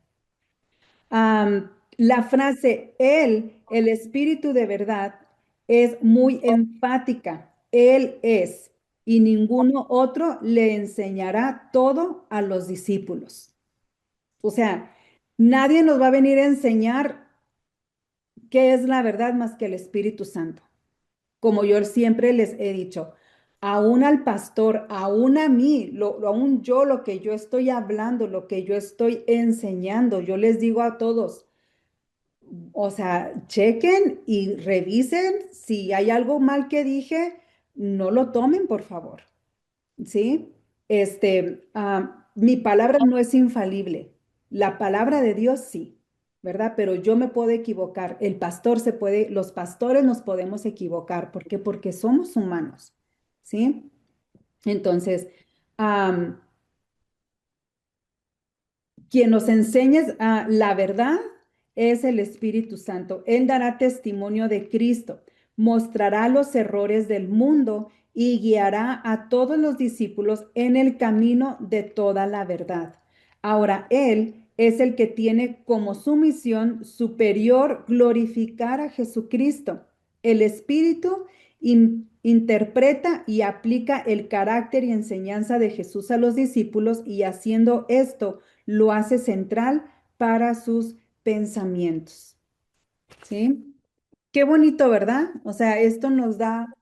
La frase, Él, el Espíritu de verdad, es muy enfática. Él es, y ninguno otro le enseñará todo a los discípulos. O sea, nadie nos va a venir a enseñar qué es la verdad más que el Espíritu Santo. Como yo siempre les he dicho, aún al pastor, aún a mí, aún yo, lo que yo estoy hablando, lo que yo estoy enseñando, yo les digo a todos, o sea, chequen y revisen si hay algo mal que dije, no lo tomen, por favor. ¿Sí? Mi palabra no es infalible. La palabra de Dios sí, ¿verdad? Pero yo me puedo equivocar. El pastor se puede, los pastores nos podemos equivocar. ¿Por qué? Porque somos humanos, ¿sí? Entonces, am, quien nos enseña la verdad es el Espíritu Santo. Él dará testimonio de Cristo, mostrará los errores del mundo y guiará a todos los discípulos en el camino de toda la verdad. Ahora, Él es el que tiene como su misión superior glorificar a Jesucristo. El Espíritu interpreta y aplica el carácter y enseñanza de Jesús a los discípulos y haciendo esto, lo hace central para sus pensamientos. ¿Sí? Qué bonito, ¿verdad? O sea, esto nos da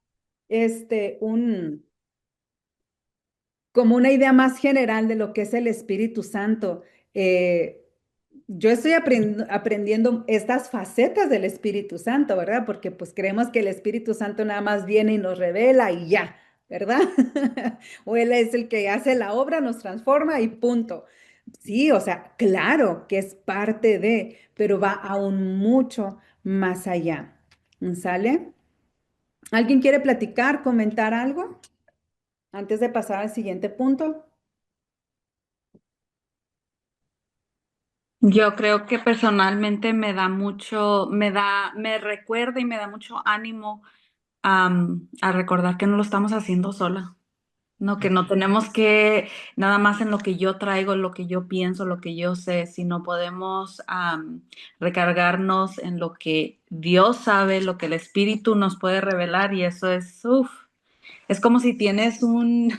un como una idea más general de lo que es el Espíritu Santo. Eh, yo estoy aprendiendo estas facetas del Espíritu Santo, ¿verdad? Porque pues creemos que el Espíritu Santo nada más viene y nos revela y ya, ¿verdad? O Él es el que hace la obra, nos transforma y punto. Sí, o sea, claro que es parte de, pero va aún mucho más allá. ¿Sale? ¿Alguien quiere platicar, comentar algo? antes de pasar al siguiente punto. Yo creo que personalmente me da mucho, me recuerda y me da mucho ánimo a recordar que no lo estamos haciendo sola. No, que no tenemos que nada más en lo que yo traigo, lo que yo pienso, lo que yo sé, sino podemos recargarnos en lo que Dios sabe, lo que el Espíritu nos puede revelar y eso es, es como si tienes ¿cómo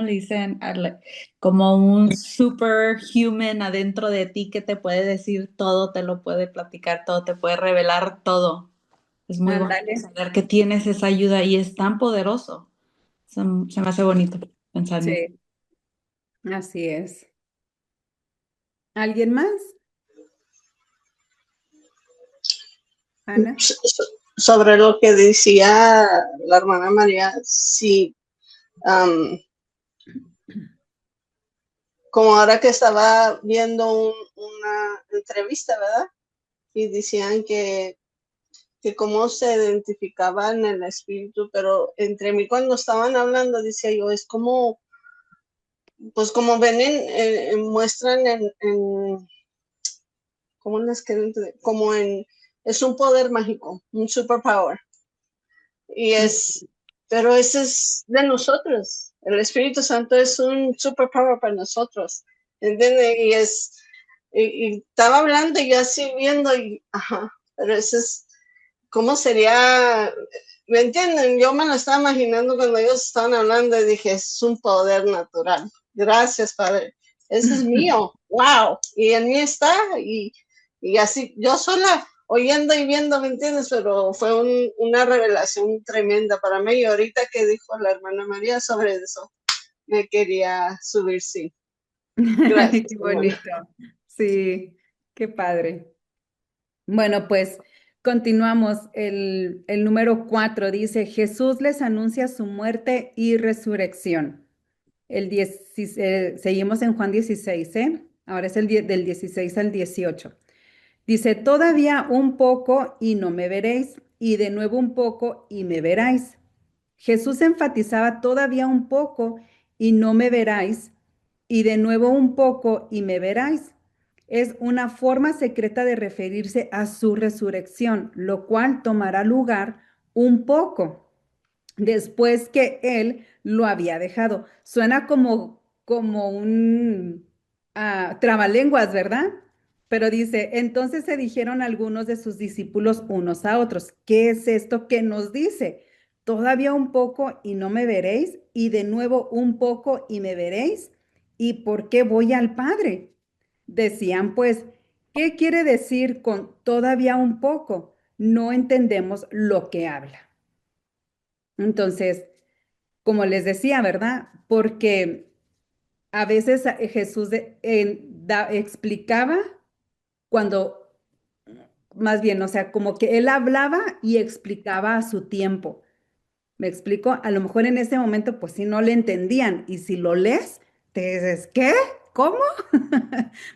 le dicen? Como un superhuman adentro de ti que te puede decir todo, te lo puede platicar todo, te puede revelar todo. Es muy bonito Ándale. saber que tienes esa ayuda y es tan poderoso. Se me hace bonito pensar en eso. Sí, así es. ¿Alguien más? Ana. Sobre lo que decía la hermana María, sí, um, como ahora que estaba viendo una entrevista, ¿verdad? Y decían que cómo se identificaban en el espíritu, pero entre mí cuando estaban hablando, decía yo, es como, pues como ven, muestran ¿cómo les quiero entender? Como es un poder mágico, un superpower. Y pero ese es de nosotros. El Espíritu Santo es un superpower para nosotros. ¿Entiendes? Y estaba hablando y yo así viendo y, ajá, pero ese es, ¿cómo sería? ¿Me entienden? Yo me lo estaba imaginando cuando ellos estaban hablando y dije, es un poder natural. Gracias, Padre. Ese es mío. Wow. Y en mí está. Y así, yo sola oyendo y viendo, ¿me entiendes? Pero fue una revelación tremenda para mí. Y ahorita que dijo la hermana María sobre eso, me quería subir, sí. Gracias, Qué hermana. bonito. Sí, qué padre. Bueno, pues continuamos. El número 4 dice, Jesús les anuncia su muerte y resurrección. Seguimos en Juan 16, ¿eh? Ahora es del 16 al 18. Dice, todavía un poco y no me veréis, y de nuevo un poco y me veráis. Jesús enfatizaba todavía un poco y no me veráis, y de nuevo un poco y me veráis. Es una forma secreta de referirse a su resurrección, lo cual tomará lugar un poco después que él lo había dejado. Suena como un trabalenguas, ¿verdad? Pero dice, entonces se dijeron algunos de sus discípulos unos a otros, ¿qué es esto que nos dice? Todavía un poco y no me veréis, y de nuevo un poco y me veréis, ¿y por qué voy al Padre? Decían pues, ¿qué quiere decir con todavía un poco? No entendemos lo que habla. Entonces, como les decía, ¿verdad? Porque a veces Jesús explicaba cuando, más bien, o sea, como que él hablaba y explicaba a su tiempo. ¿Me explico? A lo mejor en ese momento, pues sí, no le entendían. Y si lo lees, te dices, ¿qué? ¿Cómo?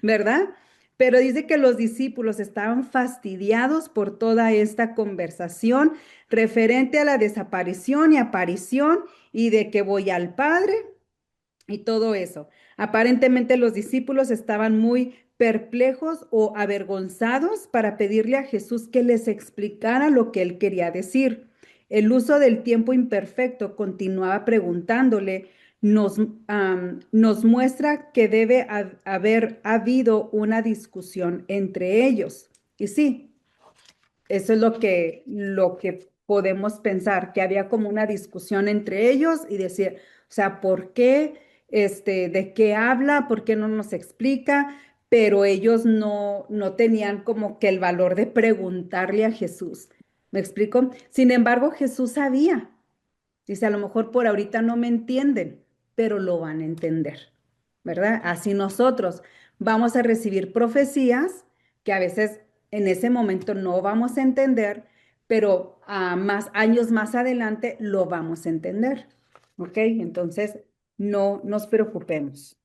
¿Verdad? Pero dice que los discípulos estaban fastidiados por toda esta conversación referente a la desaparición y aparición y de que voy al Padre y todo eso. Aparentemente los discípulos estaban muy perplejos o avergonzados para pedirle a Jesús que les explicara lo que él quería decir. El uso del tiempo imperfecto continuaba preguntándole, nos muestra que debe haber habido una discusión entre ellos. Y sí, eso es lo que podemos pensar, que había como una discusión entre ellos y decir, o sea, ¿por qué? ¿De qué habla? ¿Por qué no nos explica? Pero ellos no tenían como que el valor de preguntarle a Jesús. ¿Me explico? Sin embargo, Jesús sabía. Dice, a lo mejor por ahorita no me entienden, pero lo van a entender, ¿verdad? Así nosotros vamos a recibir profecías que a veces en ese momento no vamos a entender, pero a más años más adelante lo vamos a entender, ¿ok? Entonces, no nos preocupemos.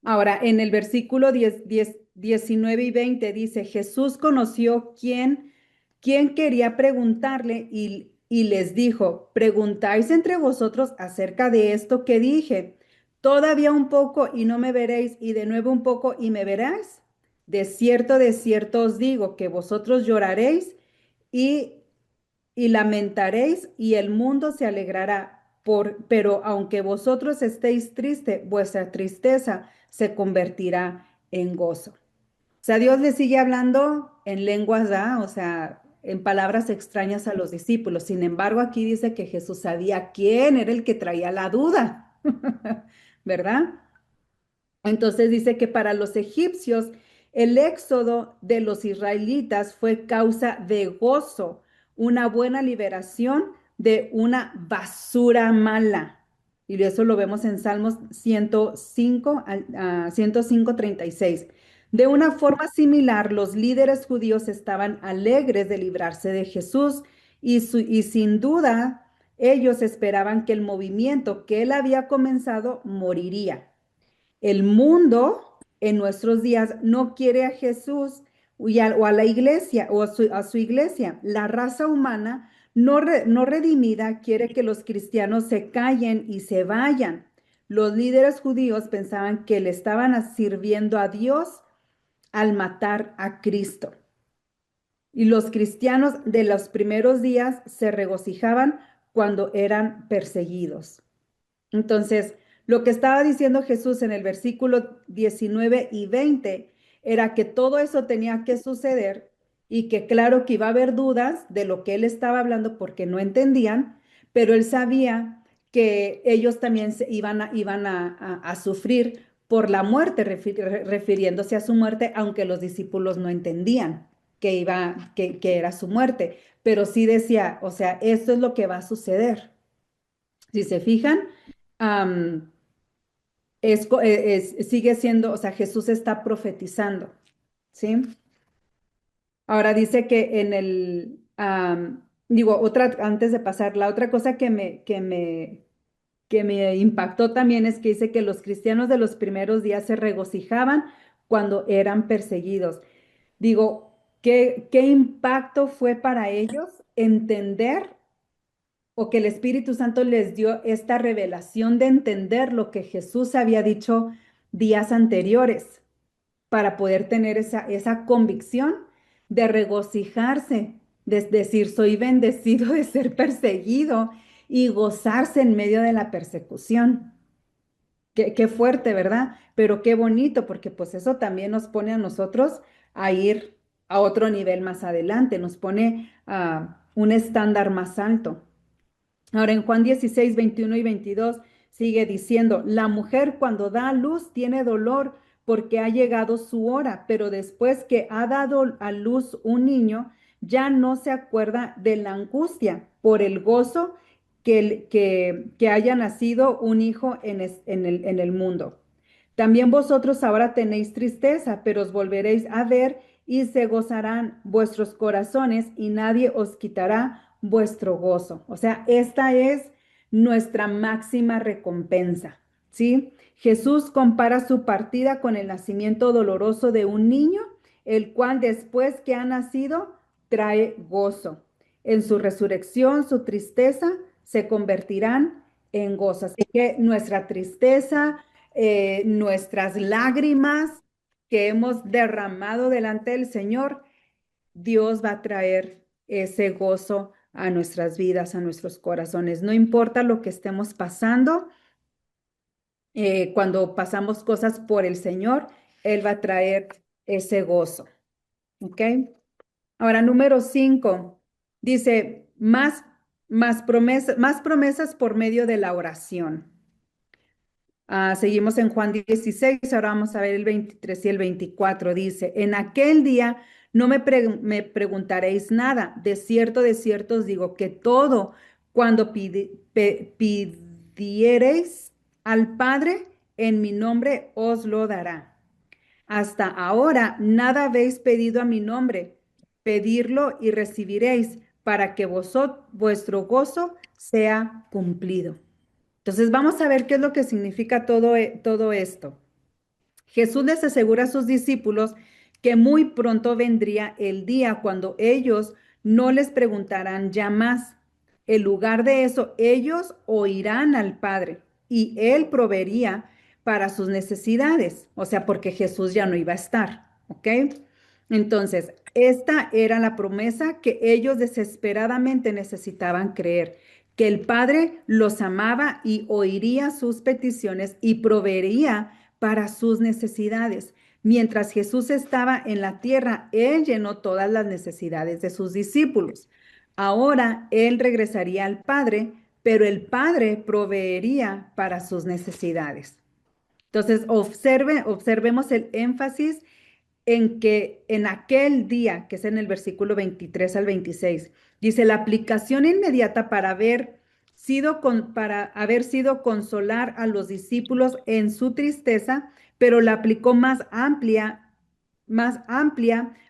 Ahora, en el versículo 19 y 20 dice, Jesús conoció quién quería preguntarle y les dijo, ¿preguntáis entre vosotros acerca de esto que dije? Todavía un poco y no me veréis, y de nuevo un poco y me veréis. De cierto os digo que vosotros lloraréis y, y lamentaréis y el mundo se alegrará. Pero aunque vosotros estéis triste, vuestra tristeza se convertirá en gozo. O sea, Dios le sigue hablando en lenguas, ¿da? O sea, en palabras extrañas a los discípulos. Sin embargo, aquí dice que Jesús sabía quién era el que traía la duda, ¿verdad? Entonces dice que para los egipcios el éxodo de los israelitas fue causa de gozo, una buena liberación de una basura mala. Y eso lo vemos en Salmos 105, 105:36. De una forma similar, los líderes judíos estaban alegres de librarse de Jesús y sin duda ellos esperaban que el movimiento que él había comenzado moriría. El mundo en nuestros días no quiere a Jesús o a la iglesia o a su iglesia. La raza humana no redimida quiere que los cristianos se callen y se vayan. Los líderes judíos pensaban que le estaban sirviendo a Dios al matar a Cristo. Y los cristianos de los primeros días se regocijaban cuando eran perseguidos. Entonces, lo que estaba diciendo Jesús en el versículo 19 y 20 era que todo eso tenía que suceder y que claro que iba a haber dudas de lo que él estaba hablando porque no entendían, pero él sabía que ellos también iban a sufrir por la muerte, refiriéndose a su muerte, aunque los discípulos no entendían que era su muerte, pero sí decía, o sea, esto es lo que va a suceder. Si se fijan, am, sigue siendo, o sea, Jesús está profetizando, ¿sí? Ahora dice que antes de pasar, la otra cosa que me impactó también es que dice que los cristianos de los primeros días se regocijaban cuando eran perseguidos. Digo, ¿qué impacto fue para ellos entender o que el Espíritu Santo les dio esta revelación de entender lo que Jesús había dicho días anteriores para poder tener esa convicción de regocijarse, de decir, soy bendecido de ser perseguido y gozarse en medio de la persecución? Qué fuerte, ¿verdad? Pero qué bonito, porque pues eso también nos pone a nosotros a ir a otro nivel más adelante, nos pone a un estándar más alto. Ahora en Juan 16, 21 y 22 sigue diciendo, la mujer cuando da a luz tiene dolor porque ha llegado su hora, pero después que ha dado a luz un niño, ya no se acuerda de la angustia por el gozo que haya nacido un hijo en el mundo. También vosotros ahora tenéis tristeza, pero os volveréis a ver y se gozarán vuestros corazones y nadie os quitará vuestro gozo. O sea, esta es nuestra máxima recompensa, ¿sí? Jesús compara su partida con el nacimiento doloroso de un niño, el cual después que ha nacido trae gozo. En su resurrección, su tristeza se convertirán en gozo. Así que nuestra tristeza, nuestras lágrimas que hemos derramado delante del Señor, Dios va a traer ese gozo a nuestras vidas, a nuestros corazones. No importa lo que estemos pasando, cuando pasamos cosas por el Señor, Él va a traer ese gozo. ¿Ok? Ahora, número 5, dice, más promesas por medio de la oración. Seguimos en Juan 16, ahora vamos a ver el 23 y el 24. Dice, en aquel día no me preguntaréis nada. De cierto os digo que todo cuando pidiereis al Padre en mi nombre os lo dará. Hasta ahora nada habéis pedido a mi nombre. Pedirlo y recibiréis para que vuestro gozo sea cumplido. Entonces vamos a ver qué es lo que significa todo esto. Jesús les asegura a sus discípulos que muy pronto vendría el día cuando ellos no les preguntarán ya más. En lugar de eso, ellos oirán al Padre y Él proveería para sus necesidades, o sea, porque Jesús ya no iba a estar, ¿ok? Entonces, esta era la promesa que ellos desesperadamente necesitaban creer, que el Padre los amaba y oiría sus peticiones y proveería para sus necesidades. Mientras Jesús estaba en la tierra, Él llenó todas las necesidades de sus discípulos. Ahora Él regresaría al Padre, pero el Padre proveería para sus necesidades. Entonces, observemos el énfasis en que en aquel día, que es en el versículo 23 al 26, dice, la aplicación inmediata para haber sido consolar a los discípulos en su tristeza, pero la aplicó más amplia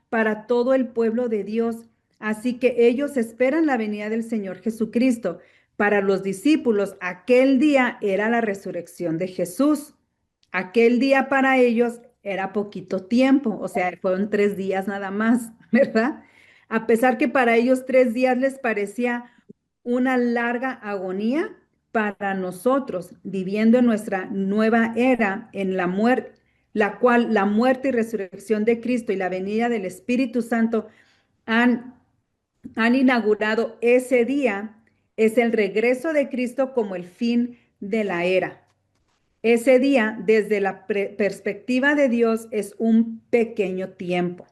para todo el pueblo de Dios. Así que ellos esperan la venida del Señor Jesucristo. Para los discípulos, aquel día era la resurrección de Jesús. Aquel día para ellos era poquito tiempo, o sea, fueron 3 días nada más, ¿verdad? A pesar que para ellos 3 días les parecía una larga agonía, para nosotros, viviendo en nuestra nueva era, en la muerte, la cual la muerte y resurrección de Cristo y la venida del Espíritu Santo han, han inaugurado ese día, es el regreso de Cristo como el fin de la era. Ese día, desde la perspectiva de Dios, es un pequeño tiempo.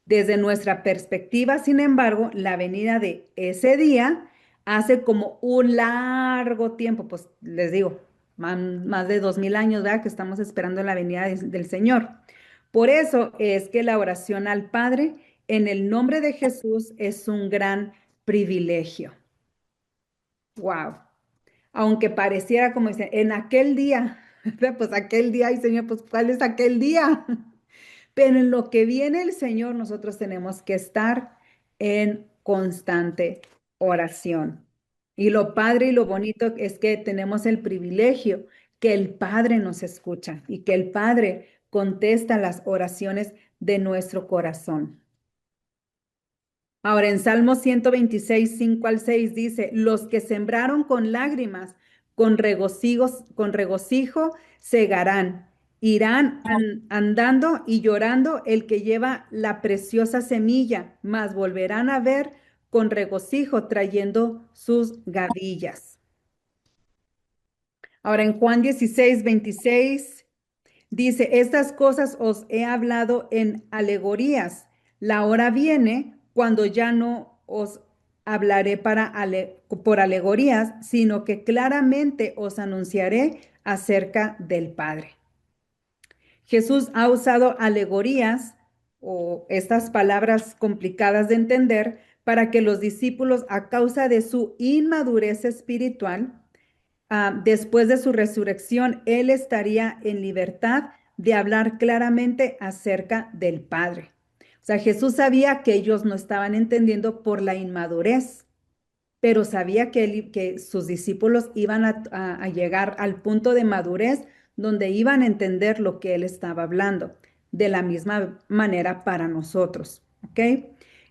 Desde nuestra perspectiva, sin embargo, la venida de ese día hace como un largo tiempo, pues les digo, más de 2000 años, ¿verdad? Que estamos esperando la venida del Señor. Por eso es que la oración al Padre en el nombre de Jesús es un gran privilegio. Wow. Aunque pareciera como dice, en aquel día, pues aquel día, ay Señor, pues ¿cuál es aquel día? Pero en lo que viene el Señor, nosotros tenemos que estar en constante oración. Y lo padre y lo bonito es que tenemos el privilegio que el Padre nos escucha y que el Padre contesta las oraciones de nuestro corazón. Ahora en Salmo 126, 5 al 6 dice, los que sembraron con lágrimas, con regocijo segarán, irán andando y llorando el que lleva la preciosa semilla, mas volverán a ver con regocijo trayendo sus gavillas. Ahora en Juan 16, 26 dice, estas cosas os he hablado en alegorías. La hora viene cuando ya no os hablaré por alegorías, sino que claramente os anunciaré acerca del Padre. Jesús ha usado alegorías o estas palabras complicadas de entender para que los discípulos, a causa de su inmadurez espiritual, después de su resurrección, Él estaría en libertad de hablar claramente acerca del Padre. O sea, Jesús sabía que ellos no estaban entendiendo por la inmadurez, pero sabía que sus discípulos iban a llegar al punto de madurez donde iban a entender lo que Él estaba hablando. De la misma manera para nosotros, ¿ok?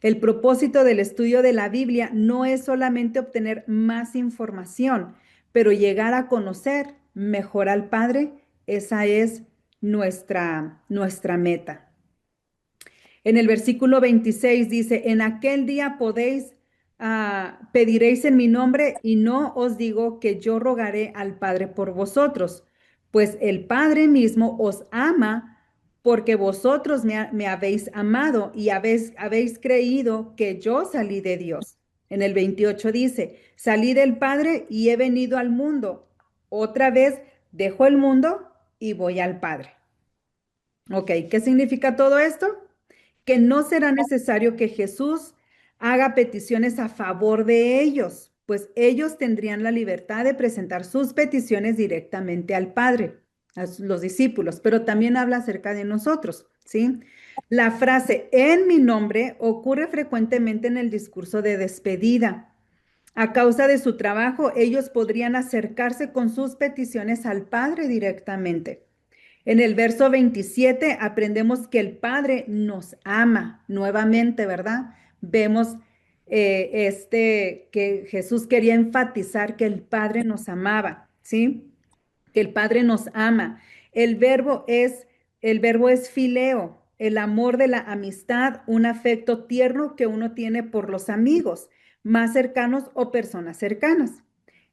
El propósito del estudio de la Biblia no es solamente obtener más información, pero llegar a conocer mejor al Padre, esa es nuestra meta. En el versículo 26 dice, en aquel día pediréis en mi nombre y no os digo que yo rogaré al Padre por vosotros, pues el Padre mismo os ama porque vosotros me habéis amado y habéis creído que yo salí de Dios. En el 28 dice, salí del Padre y he venido al mundo. Otra vez dejo el mundo y voy al Padre. Ok, ¿qué significa todo esto? Que no será necesario que Jesús haga peticiones a favor de ellos, pues ellos tendrían la libertad de presentar sus peticiones directamente al Padre, a los discípulos, pero también habla acerca de nosotros, ¿sí? La frase en mi nombre ocurre frecuentemente en el discurso de despedida. A causa de su trabajo, ellos podrían acercarse con sus peticiones al Padre directamente. En el verso 27 aprendemos que el Padre nos ama nuevamente, ¿verdad? Vemos que Jesús quería enfatizar que el Padre nos amaba, ¿sí? Que el Padre nos ama. El verbo es, el verbo es fileo, el amor de la amistad, un afecto tierno que uno tiene por los amigos más cercanos o personas cercanas.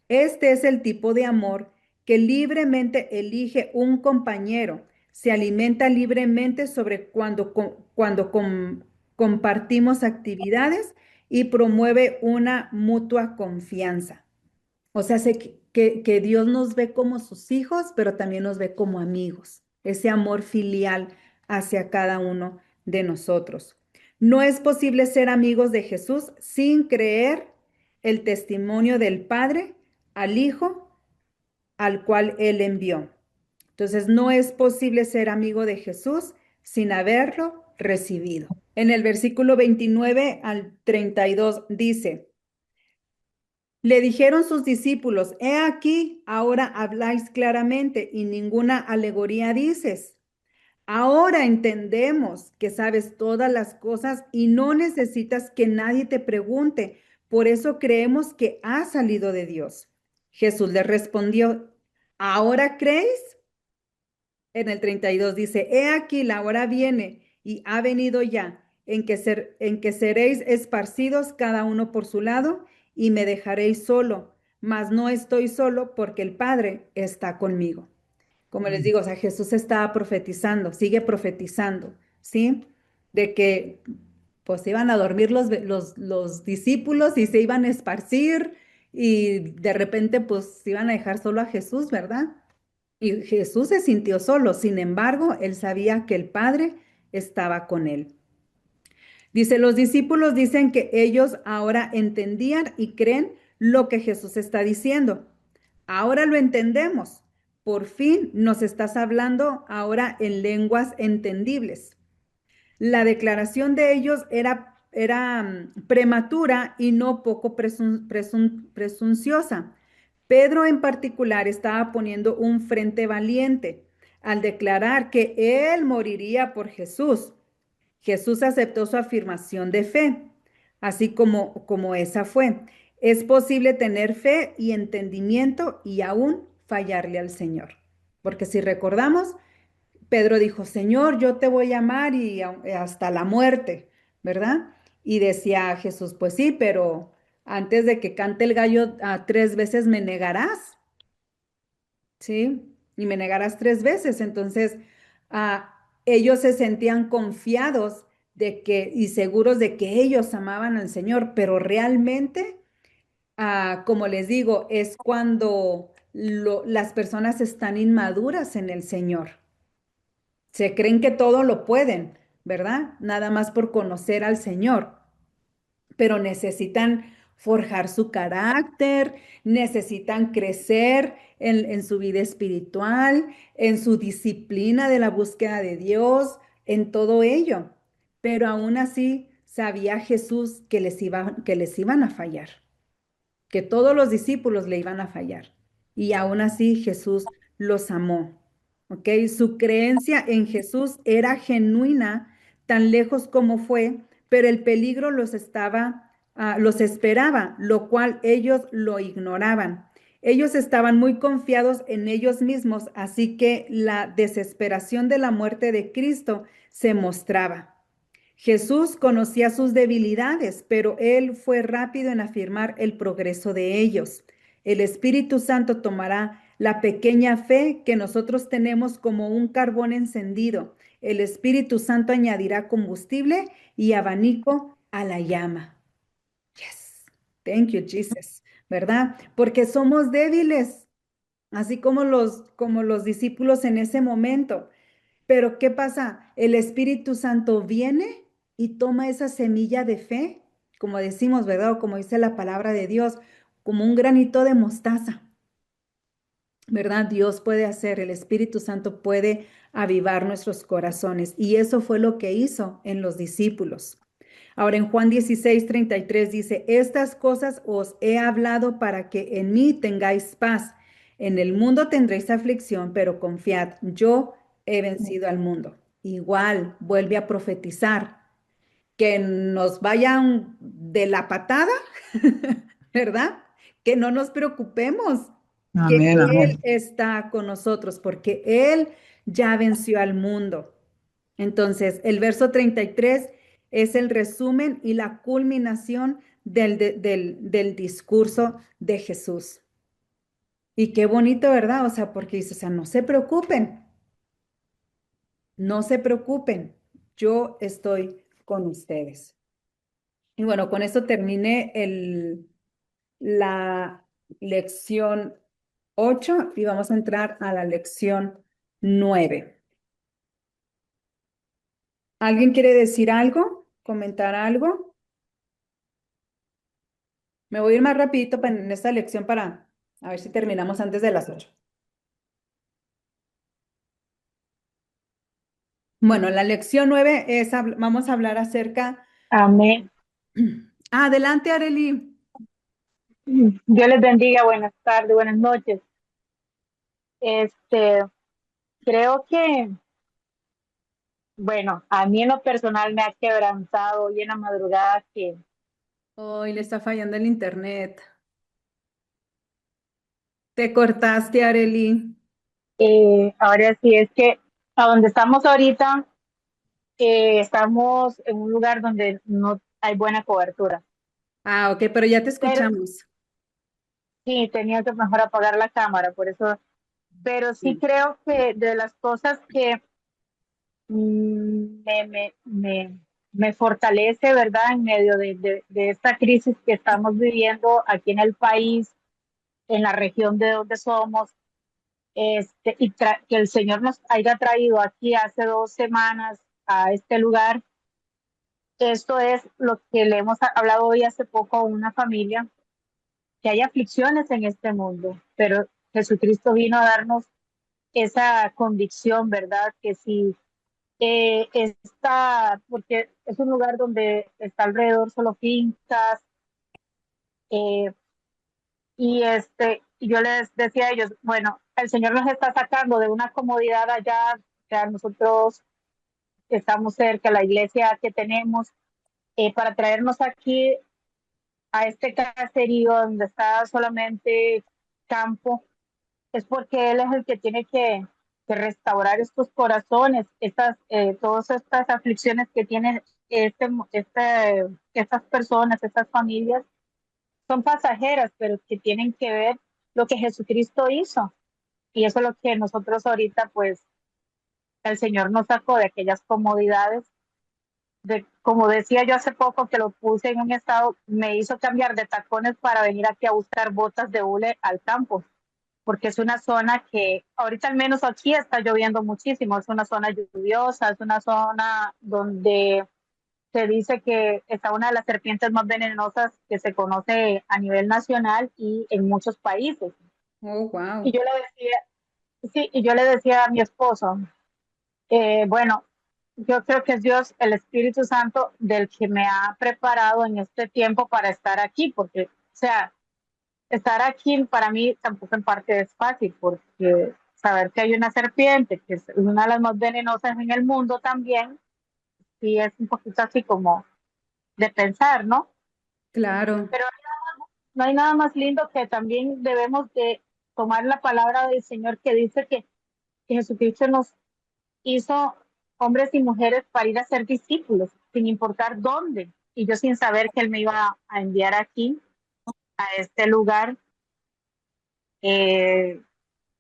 Este es el tipo de amor que libremente elige un compañero, se alimenta libremente sobre compartimos actividades y promueve una mutua confianza. O sea, que Dios nos ve como sus hijos, pero también nos ve como amigos. Ese amor filial hacia cada uno de nosotros. No es posible ser amigos de Jesús sin creer el testimonio del Padre al Hijo al cual Él envió. Entonces, no es posible ser amigo de Jesús sin haberlo recibido. En el versículo 29 al 32 dice, le dijeron sus discípulos, he aquí, ahora habláis claramente y ninguna alegoría dices. Ahora entendemos que sabes todas las cosas y no necesitas que nadie te pregunte. Por eso creemos que has salido de Dios. Jesús le respondió, ¿ahora creéis? En el 32 dice, he aquí la hora viene y ha venido ya, en que seréis esparcidos cada uno por su lado y me dejaréis solo, mas no estoy solo porque el Padre está conmigo. Como les digo, o sea, Jesús estaba profetizando, sigue profetizando, ¿sí? De que pues iban a dormir los discípulos y se iban a esparcir y de repente pues iban a dejar solo a Jesús, ¿verdad? Y Jesús se sintió solo, sin embargo, él sabía que el Padre estaba con él. Dice, los discípulos dicen que ellos ahora entendían y creen lo que Jesús está diciendo. Ahora lo entendemos. Por fin nos estás hablando ahora en lenguas entendibles. La declaración de ellos era prematura y no poco presunciosa. Pedro en particular estaba poniendo un frente valiente al declarar que él moriría por Jesús. Jesús aceptó su afirmación de fe, así como esa fue. Es posible tener fe y entendimiento y aún fallarle al Señor. Porque si recordamos, Pedro dijo, Señor, yo te voy a amar y hasta la muerte, ¿verdad? Y decía Jesús, pues sí, pero antes de que cante el gallo 3 veces me negarás, ¿sí? Y me negarás 3 veces. Entonces, ellos se sentían confiados de que y seguros de que ellos amaban al Señor, pero realmente, como les digo, es cuando las personas están inmaduras en el Señor. Se creen que todo lo pueden, ¿verdad? Nada más por conocer al Señor, pero necesitan forjar su carácter, necesitan crecer en su vida espiritual, en su disciplina de la búsqueda de Dios, en todo ello. Pero aún así sabía Jesús que les iban a fallar, que todos los discípulos le iban a fallar. Y aún así Jesús los amó. ¿Ok? Su creencia en Jesús era genuina, tan lejos como fue, pero el peligro los esperaba, lo cual ellos lo ignoraban. Ellos estaban muy confiados en ellos mismos, así que la desesperación de la muerte de Cristo se mostraba. Jesús conocía sus debilidades, pero él fue rápido en afirmar el progreso de ellos. El Espíritu Santo tomará la pequeña fe que nosotros tenemos como un carbón encendido. El Espíritu Santo añadirá combustible y abanico a la llama. Yes. Thank you, Jesus. ¿Verdad? Porque somos débiles, así como los discípulos en ese momento. Pero ¿qué pasa? El Espíritu Santo viene y toma esa semilla de fe, como decimos, ¿verdad? O como dice la palabra de Dios, como un granito de mostaza, ¿verdad? Dios puede hacer, el Espíritu Santo puede avivar nuestros corazones. Y eso fue lo que hizo en los discípulos. Ahora en Juan 16:33 dice, estas cosas os he hablado para que en mí tengáis paz. En el mundo tendréis aflicción, pero confiad, yo he vencido al mundo. Igual vuelve a profetizar que nos vaya de la patada, ¿verdad? Que no nos preocupemos, que Amén, Él amén. está con nosotros, porque Él ya venció al mundo. Entonces, el verso 33 es el resumen y la culminación del discurso de Jesús. Y qué bonito, ¿verdad? O sea, porque dice, o sea, no se preocupen, no se preocupen, yo estoy con ustedes. Y bueno, con esto terminé la lección 8 y vamos a entrar a la lección 9. ¿Alguien quiere decir algo? ¿Comentar algo? Me voy a ir más rapidito en esta lección para a ver si terminamos antes de las 8. Bueno, la lección 9 es, vamos a hablar acerca. Amén. Adelante, Areli. Dios les bendiga, buenas tardes, buenas noches. Este, creo que, bueno, a mí en lo personal me ha quebrantado hoy en la madrugada que Hoy le está fallando el internet. Te cortaste, Areli. ahora sí es que a donde estamos ahorita, estamos en un lugar donde no hay buena cobertura. Ah, ok, pero ya te Pero escuchamos. sí, tenía que mejor apagar la cámara, por eso, pero sí Sí. creo que de las cosas que mm, me, me, me, me fortalece, ¿verdad? En medio de esta crisis que estamos viviendo aquí en el país, en la región de donde somos, que el Señor nos haya traído aquí hace 2 semanas a este lugar. Esto es lo que le hemos hablado hoy hace poco a una familia, que hay aflicciones en este mundo, pero Jesucristo vino a darnos esa convicción, ¿verdad? Que si está, porque es un lugar donde está alrededor solo fincas, eh, y yo les decía a ellos, bueno, el Señor nos está sacando de una comodidad allá, o sea, nosotros estamos cerca de la iglesia que tenemos, para traernos aquí a este caserío donde está solamente campo, es porque Él es el que tiene que restaurar estos corazones, todas estas aflicciones que tienen estas personas, estas familias, son pasajeras, pero que tienen que ver lo que Jesucristo hizo. Y eso es lo que nosotros ahorita, pues, el Señor nos sacó de aquellas comodidades. Como decía yo hace poco que lo puse en un estado, me hizo cambiar de tacones para venir aquí a buscar botas de hule al campo, porque es una zona que ahorita al menos aquí está lloviendo muchísimo, es una zona lluviosa, es una zona donde se dice que está una de las serpientes más venenosas que se conoce a nivel nacional y en muchos países. Oh, Y wow. yo le decía, sí, y yo le decía a mi esposo, bueno, yo creo que es Dios, el Espíritu Santo, del que me ha preparado en este tiempo para estar aquí, porque, o sea, estar aquí para mí tampoco en parte es fácil, porque saber que hay una serpiente, que es una de las más venenosas en el mundo también, sí es un poquito así como de pensar, ¿no? Claro. Pero no hay nada más lindo que también debemos de tomar la palabra del Señor que dice que Jesucristo nos hizo hombres y mujeres para ir a ser discípulos, sin importar dónde. Y yo sin saber que Él me iba a enviar aquí, a este lugar, eh,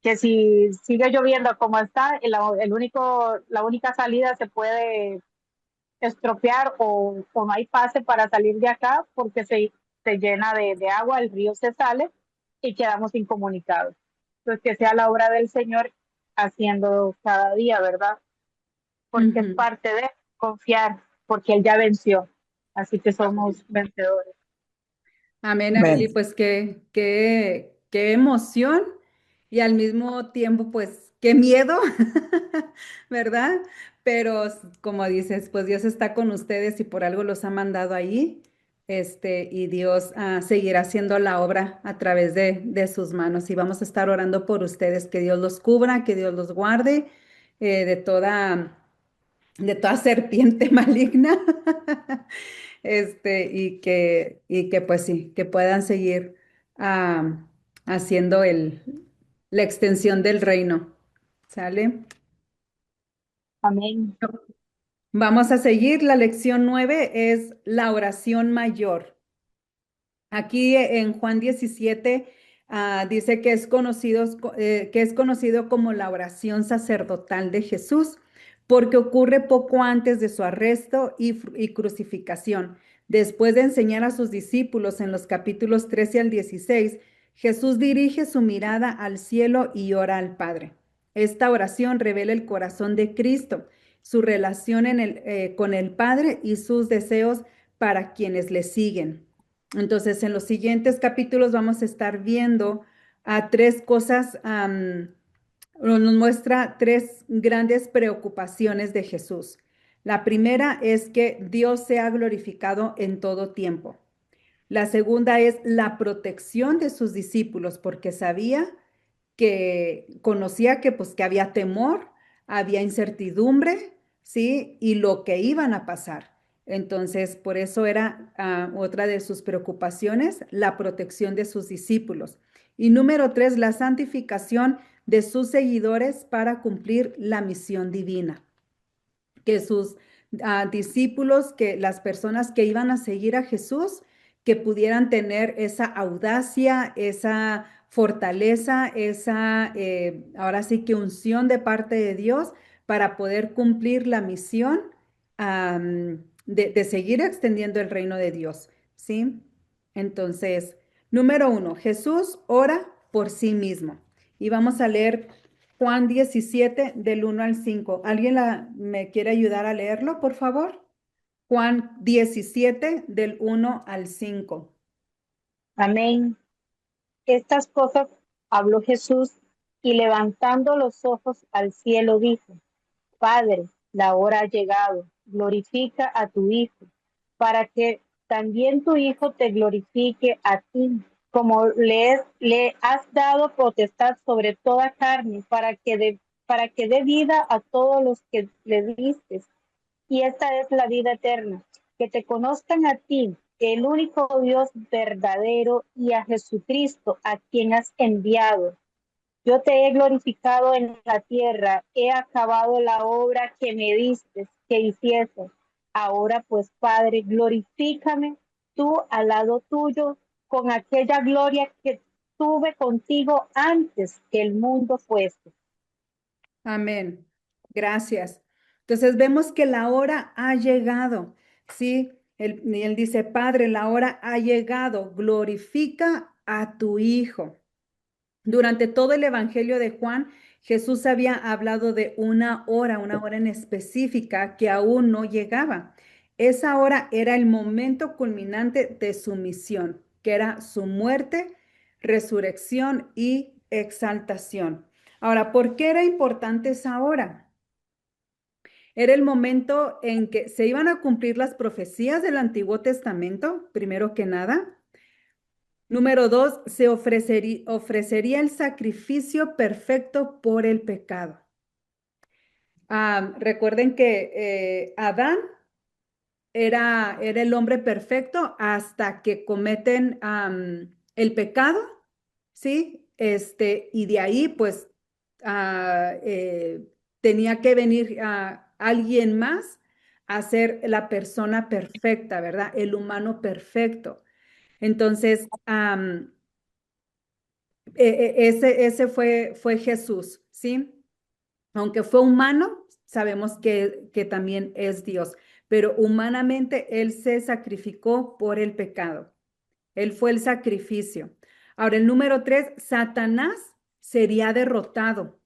que si sigue lloviendo como está, la única salida se puede estropear o no hay pase para salir de acá porque se llena de agua, el río se sale y quedamos incomunicados. Entonces, que sea la obra del Señor haciendo cada día, ¿verdad? Porque es Ujú. parte de confiar, porque Él ya venció. Así que somos vencedores. Amén, Arely, Amén. pues qué emoción y al mismo tiempo, pues qué miedo, ¿verdad? Pero como dices, pues Dios está con ustedes y por algo los ha mandado ahí, y Dios seguirá haciendo la obra a través de sus manos y vamos a estar orando por ustedes, que Dios los cubra, que Dios los guarde de toda de toda serpiente maligna, y que pues sí, que puedan seguir ah, haciendo la extensión del reino. ¿Sale? Amén. Vamos a seguir. La lección 9 es la oración mayor. Aquí en Juan 17 dice que es conocido como la oración sacerdotal de Jesús, porque ocurre poco antes de su arresto y crucificación. Después de enseñar a sus discípulos en los capítulos 13 al 16, Jesús dirige su mirada al cielo y ora al Padre. Esta oración revela el corazón de Cristo, su relación con el Padre y sus deseos para quienes le siguen. Entonces, en los siguientes capítulos vamos a estar viendo a tres cosas, nos muestra tres grandes preocupaciones de Jesús. La primera es que Dios sea glorificado en todo tiempo. La segunda es la protección de sus discípulos, porque conocía que pues que había temor, había incertidumbre, ¿sí? Y lo que iban a pasar. Entonces, por eso era otra de sus preocupaciones, la protección de sus discípulos. Y número tres, la santificación de sus seguidores para cumplir la misión divina. Que sus discípulos, que las personas que iban a seguir a Jesús, que pudieran tener esa audacia, esa fortaleza, ahora sí que unción de parte de Dios para poder cumplir la misión de seguir extendiendo el reino de Dios, ¿sí? Entonces, número 1, Jesús ora por sí mismo. Y vamos a leer Juan 17 del 1 al 5. ¿Alguien me quiere ayudar a leerlo, por favor? Juan 17 del 1 al 5. Amén. Estas cosas habló Jesús y levantando los ojos al cielo dijo, Padre, la hora ha llegado, glorifica a tu Hijo, para que también tu Hijo te glorifique a ti, como le has dado potestad sobre toda carne, para que dé vida a todos los que le diste. Y esta es la vida eterna, que te conozcan a ti, el único Dios verdadero, y a Jesucristo, a quien has enviado. Yo te he glorificado en la tierra, he acabado la obra que me diste que hiciese. Ahora pues, Padre, glorifícame tú al lado tuyo con aquella gloria que tuve contigo antes que el mundo fuese. Amén. Gracias. Entonces vemos que la hora ha llegado, ¿sí? Y él dice, Padre, la hora ha llegado, glorifica a tu Hijo. Durante todo el Evangelio de Juan, Jesús había hablado de una hora en específica que aún no llegaba. Esa hora era el momento culminante de su misión, que era su muerte, resurrección y exaltación. Ahora, ¿por qué era importante esa hora? Era el momento en que se iban a cumplir las profecías del Antiguo Testamento, primero que nada. Número 2, se ofrecería el sacrificio perfecto por el pecado. Recuerden que Adán era el hombre perfecto hasta que cometen el pecado, ¿sí? Y de ahí, pues, tenía que venir alguien más a ser la persona perfecta, ¿verdad? El humano perfecto. Entonces, ese fue Jesús, ¿sí? Aunque fue humano, sabemos que también es Dios, pero humanamente Él se sacrificó por el pecado. Él fue el sacrificio. Ahora, el número 3, Satanás sería derrotado.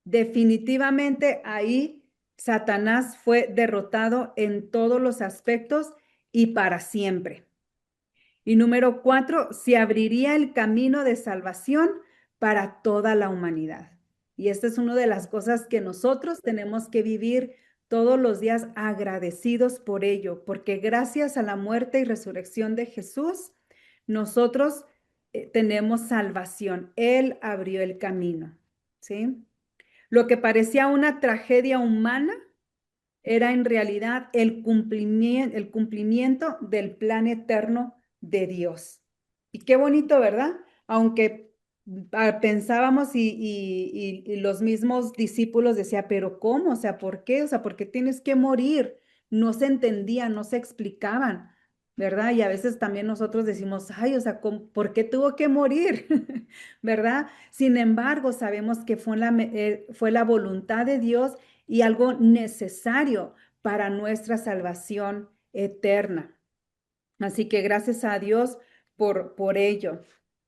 Definitivamente ahí Satanás fue derrotado en todos los aspectos y para siempre. Y número 4, se abriría el camino de salvación para toda la humanidad. Y esta es una de las cosas que nosotros tenemos que vivir todos los días agradecidos por ello, porque gracias a la muerte y resurrección de Jesús, nosotros tenemos salvación. Él abrió el camino, ¿sí? Lo que parecía una tragedia humana era en realidad el cumplimiento del plan eterno de Dios. Y qué bonito, ¿verdad? Aunque pensábamos y los mismos discípulos decían, pero ¿cómo? O sea, ¿por qué? O sea, ¿por qué tienes que morir? No se entendían, no se explicaban, ¿verdad? Y a veces también nosotros decimos, ay, o sea, ¿por qué tuvo que morir? ¿Verdad? Sin embargo, sabemos que fue la voluntad de Dios y algo necesario para nuestra salvación eterna. Así que gracias a Dios por ello.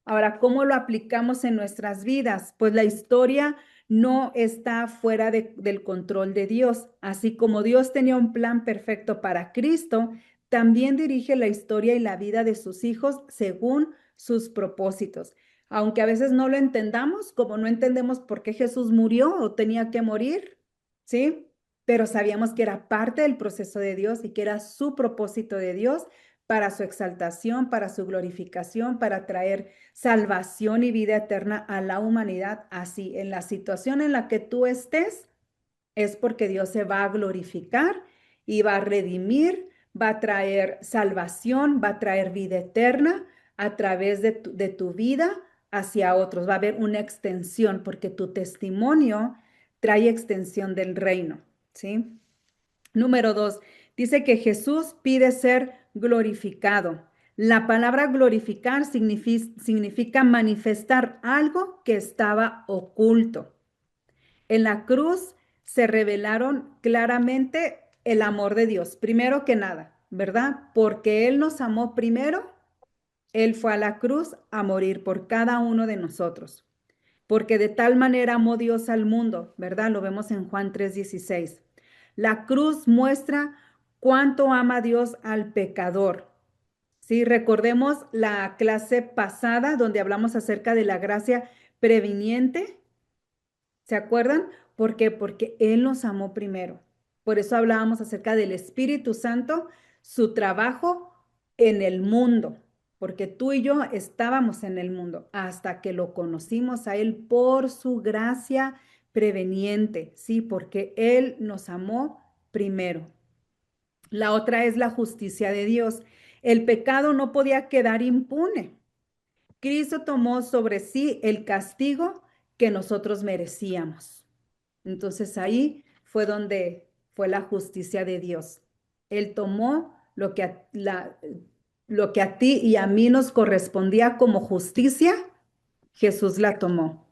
Ahora, ¿cómo lo aplicamos en nuestras vidas? Pues la historia no está fuera del control de Dios. Así como Dios tenía un plan perfecto para Cristo, también dirige la historia y la vida de sus hijos según sus propósitos. Aunque a veces no lo entendamos, como no entendemos por qué Jesús murió o tenía que morir, ¿sí? Pero sabíamos que era parte del proceso de Dios y que era su propósito de Dios para su exaltación, para su glorificación, para traer salvación y vida eterna a la humanidad. Así, en la situación en la que tú estés, es porque Dios se va a glorificar y va a redimir, va a traer salvación, va a traer vida eterna a través de tu vida hacia otros. Va a haber una extensión porque tu testimonio trae extensión del reino, ¿sí? Número 2, dice que Jesús pide ser glorificado. La palabra glorificar significa manifestar algo que estaba oculto. En la cruz se revelaron claramente el amor de Dios, primero que nada, ¿verdad? Porque Él nos amó primero, Él fue a la cruz a morir por cada uno de nosotros. Porque de tal manera amó Dios al mundo, ¿verdad? Lo vemos en Juan 3:16. La cruz muestra cuánto ama Dios al pecador. Sí, recordemos la clase pasada donde hablamos acerca de la gracia previniente. ¿Se acuerdan? ¿Por qué? Porque Él nos amó primero. Por eso hablábamos acerca del Espíritu Santo, su trabajo en el mundo, porque tú y yo estábamos en el mundo hasta que lo conocimos a Él por su gracia preveniente, ¿sí? Porque Él nos amó primero. La otra es la justicia de Dios. El pecado no podía quedar impune. Cristo tomó sobre sí el castigo que nosotros merecíamos. Entonces ahí fue donde fue la justicia de Dios. Él tomó lo que a ti y a mí nos correspondía como justicia, Jesús la tomó.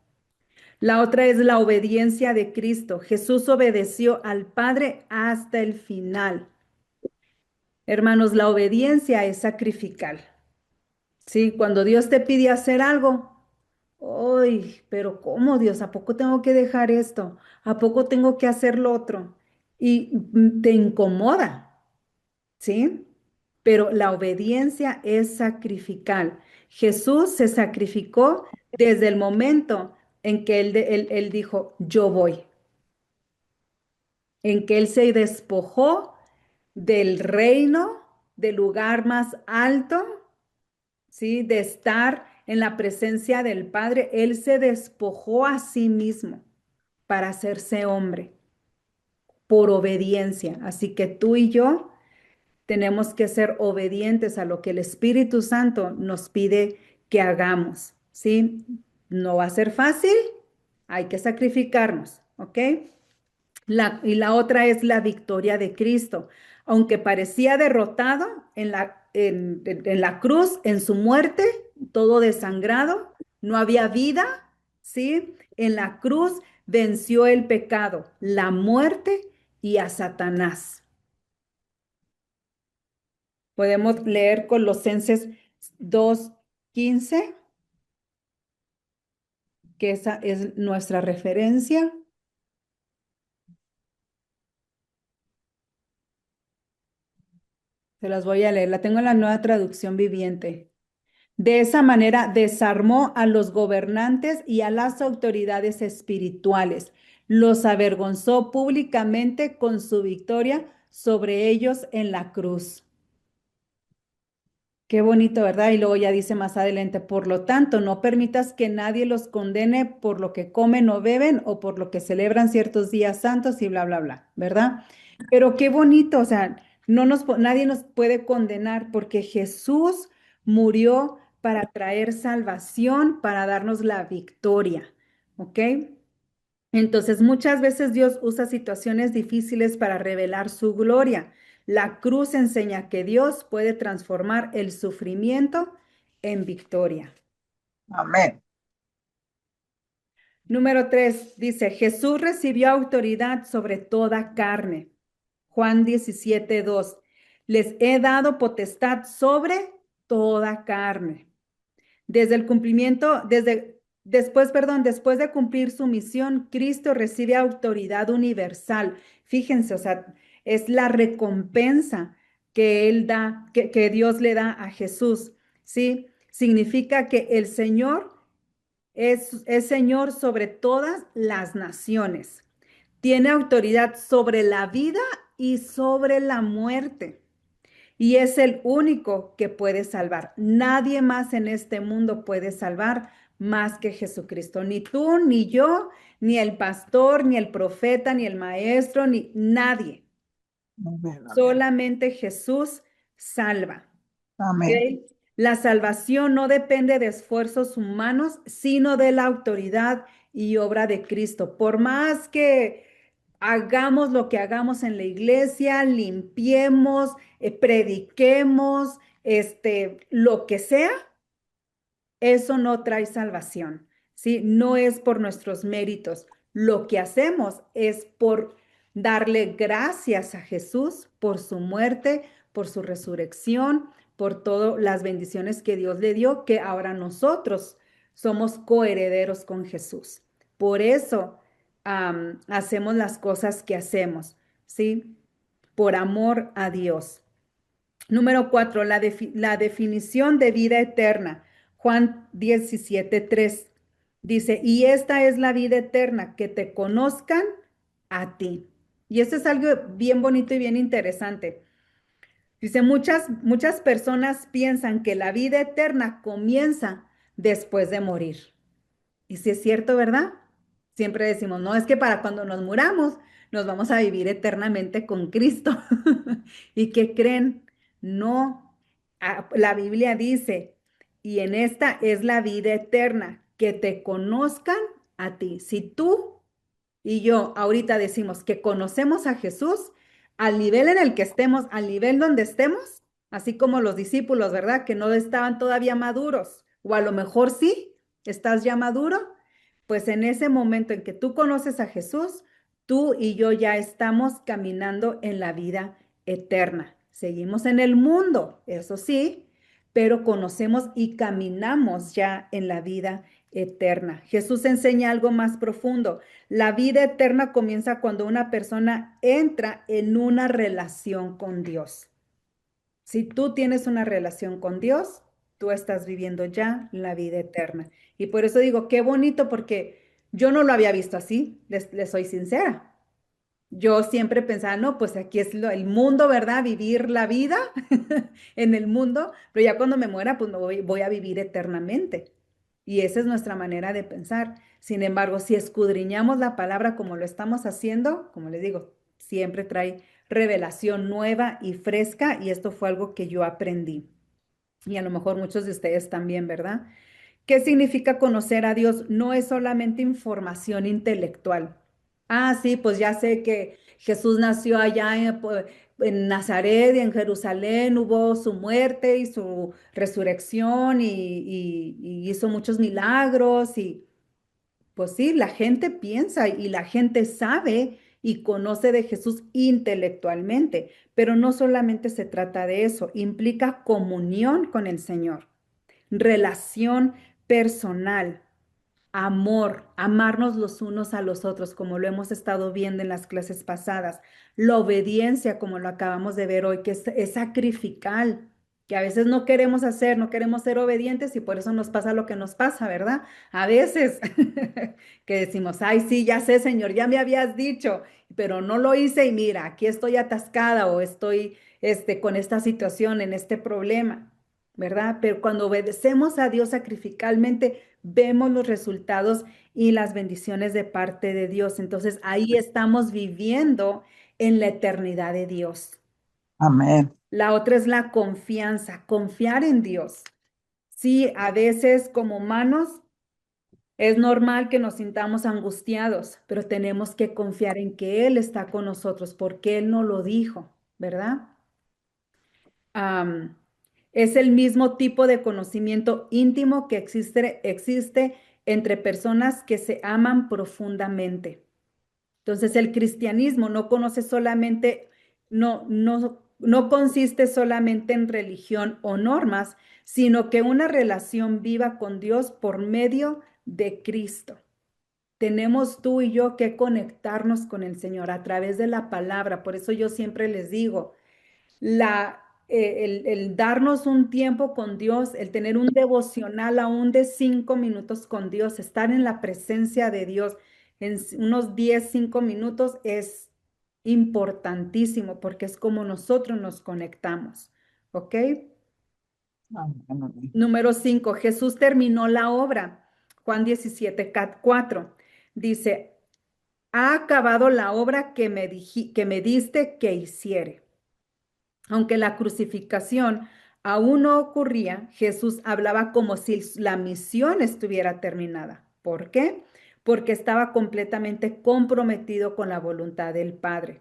La otra es la obediencia de Cristo. Jesús obedeció al Padre hasta el final. Hermanos, la obediencia es sacrificial. Sí, cuando Dios te pide hacer algo, ¡ay! Pero ¿cómo, Dios? ¿A poco tengo que dejar esto? ¿A poco tengo que hacer lo otro? Y te incomoda, ¿sí? Pero la obediencia es sacrificial. Jesús se sacrificó desde el momento en que él dijo, yo voy, en que él se despojó del reino, del lugar más alto, ¿sí? De estar en la presencia del Padre, Él se despojó a sí mismo para hacerse hombre por obediencia. Así que tú y yo tenemos que ser obedientes a lo que el Espíritu Santo nos pide que hagamos, ¿sí? No va a ser fácil, hay que sacrificarnos, ¿ok? Y la otra es la victoria de Cristo. Aunque parecía derrotado en la cruz, en su muerte, todo desangrado, no había vida, ¿sí? En la cruz venció el pecado, la muerte y a Satanás. Podemos leer Colosenses 2:15, que esa es nuestra referencia. Se las voy a leer, la tengo en la Nueva Traducción Viviente. De esa manera desarmó a los gobernantes y a las autoridades espirituales. Los avergonzó públicamente con su victoria sobre ellos en la cruz. Qué bonito, ¿verdad? Y luego ya dice más adelante, por lo tanto, no permitas que nadie los condene por lo que comen o beben o por lo que celebran ciertos días santos y bla, bla, bla, ¿verdad? Pero qué bonito, o sea, nadie nos puede condenar porque Jesús murió para traer salvación, para darnos la victoria, ¿ok? Entonces, muchas veces Dios usa situaciones difíciles para revelar su gloria. La cruz enseña que Dios puede transformar el sufrimiento en victoria. Amén. Número 3 dice, Jesús recibió autoridad sobre toda carne. Juan 17:2. Les he dado potestad sobre toda carne. Después de cumplir su misión, Cristo recibe autoridad universal. Fíjense, o sea, es la recompensa que él da, que Dios le da a Jesús, ¿sí? Significa que el Señor es Señor sobre todas las naciones. Tiene autoridad sobre la vida y sobre la muerte. Y es el único que puede salvar. Nadie más en este mundo puede salvar más que Jesucristo. Ni tú, ni yo, ni el pastor, ni el profeta, ni el maestro, ni nadie. Amén. Solamente Jesús salva. Amén. ¿Ok? La salvación no depende de esfuerzos humanos, sino de la autoridad y obra de Cristo. Por más que hagamos lo que hagamos en la iglesia, limpiemos, prediquemos, lo que sea, eso no trae salvación, ¿sí? No es por nuestros méritos. Lo que hacemos es por darle gracias a Jesús por su muerte, por su resurrección, por todas las bendiciones que Dios le dio, que ahora nosotros somos coherederos con Jesús. Por eso hacemos las cosas que hacemos, ¿sí? Por amor a Dios. Número 4, la definición de vida eterna. Juan 17:3 dice, y esta es la vida eterna, que te conozcan a ti. Y esto es algo bien bonito y bien interesante. Dice, muchas personas piensan que la vida eterna comienza después de morir. Y si es cierto, ¿verdad? Siempre decimos, no, es que para cuando nos muramos, nos vamos a vivir eternamente con Cristo. ¿Y qué creen? No. La Biblia dice, y en esta es la vida eterna, que te conozcan a ti. Si tú y yo ahorita decimos que conocemos a Jesús, al nivel en el que estemos, al nivel donde estemos, así como los discípulos, ¿verdad? Que no estaban todavía maduros, o a lo mejor sí, estás ya maduro, pues en ese momento en que tú conoces a Jesús, tú y yo ya estamos caminando en la vida eterna. Seguimos en el mundo, eso sí, pero conocemos y caminamos ya en la vida eterna. Jesús enseña algo más profundo. La vida eterna comienza cuando una persona entra en una relación con Dios. Si tú tienes una relación con Dios, tú estás viviendo ya la vida eterna. Y por eso digo, qué bonito, porque yo no lo había visto así, les soy sincera. Yo siempre pensaba, no, pues aquí es el mundo, ¿verdad? Vivir la vida en el mundo, pero ya cuando me muera, pues voy a vivir eternamente. Y esa es nuestra manera de pensar. Sin embargo, si escudriñamos la palabra como lo estamos haciendo, como les digo, siempre trae revelación nueva y fresca, y esto fue algo que yo aprendí. Y a lo mejor muchos de ustedes también, ¿verdad? ¿Qué significa conocer a Dios? No es solamente información intelectual. Ah, sí, pues ya sé que Jesús nació allá en Nazaret y en Jerusalén, hubo su muerte y su resurrección y hizo muchos milagros y pues sí, la gente piensa y la gente sabe y conoce de Jesús intelectualmente, pero no solamente se trata de eso, implica comunión con el Señor, relación personal, amor, amarnos los unos a los otros, como lo hemos estado viendo en las clases pasadas, la obediencia, como lo acabamos de ver hoy, que es sacrificial, que a veces no queremos hacer, no queremos ser obedientes y por eso nos pasa lo que nos pasa, ¿verdad? A veces que decimos, ay, sí, ya sé, Señor, ya me habías dicho, pero no lo hice y mira, aquí estoy atascada o estoy con esta situación, en este problema. ¿verdad? Pero cuando obedecemos a Dios sacrificalmente, vemos los resultados y las bendiciones de parte de Dios. Entonces ahí estamos viviendo en la eternidad de Dios. Amén. La otra es la confianza, confiar en Dios. Sí, a veces como humanos es normal que nos sintamos angustiados, pero tenemos que confiar en que Él está con nosotros porque Él nos lo dijo, ¿verdad? Am, es el mismo tipo de conocimiento íntimo que existe entre personas que se aman profundamente. Entonces, el cristianismo no conoce solamente, no consiste solamente en religión o normas, sino que una relación viva con Dios por medio de Cristo. Tenemos tú y yo que conectarnos con el Señor a través de la palabra. Por eso yo siempre les digo, el darnos un tiempo con Dios, el tener un devocional aún de 5 minutos con Dios, estar en la presencia de Dios en unos 10, 5 minutos es importantísimo porque es como nosotros nos conectamos. ¿Ok? Amén, amén. Número 5, Jesús terminó la obra. Juan 17:4 dice, ha acabado la obra que me diste que hiciere. Aunque la crucificación aún no ocurría, Jesús hablaba como si la misión estuviera terminada. ¿Por qué? Porque estaba completamente comprometido con la voluntad del Padre.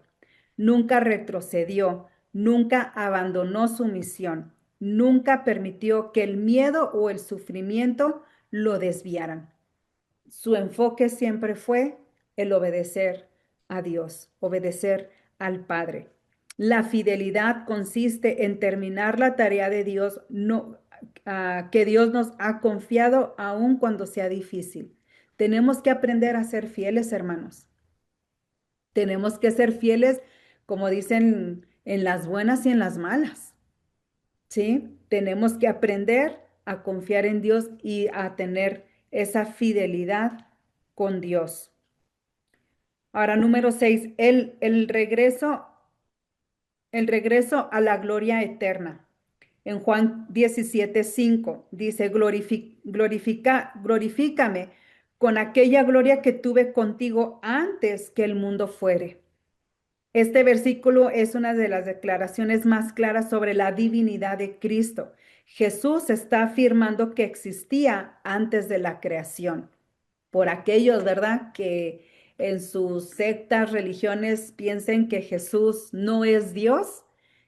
Nunca retrocedió, nunca abandonó su misión, nunca permitió que el miedo o el sufrimiento lo desviaran. Su enfoque siempre fue el obedecer a Dios, obedecer al Padre. La fidelidad consiste en terminar la tarea de Dios que Dios nos ha confiado aun cuando sea difícil. Tenemos que aprender a ser fieles, hermanos. Tenemos que ser fieles, como dicen, en las buenas y en las malas. ¿Sí? Tenemos que aprender a confiar en Dios y a tener esa fidelidad con Dios. Ahora, número 6, el regreso a la gloria eterna. En Juan 17:5 dice, glorifícame con aquella gloria que tuve contigo antes que el mundo fuere. Este versículo es una de las declaraciones más claras sobre la divinidad de Cristo. Jesús está afirmando que existía antes de la creación. Por aquellos, ¿verdad? Que en sus sectas, religiones piensen que Jesús no es Dios.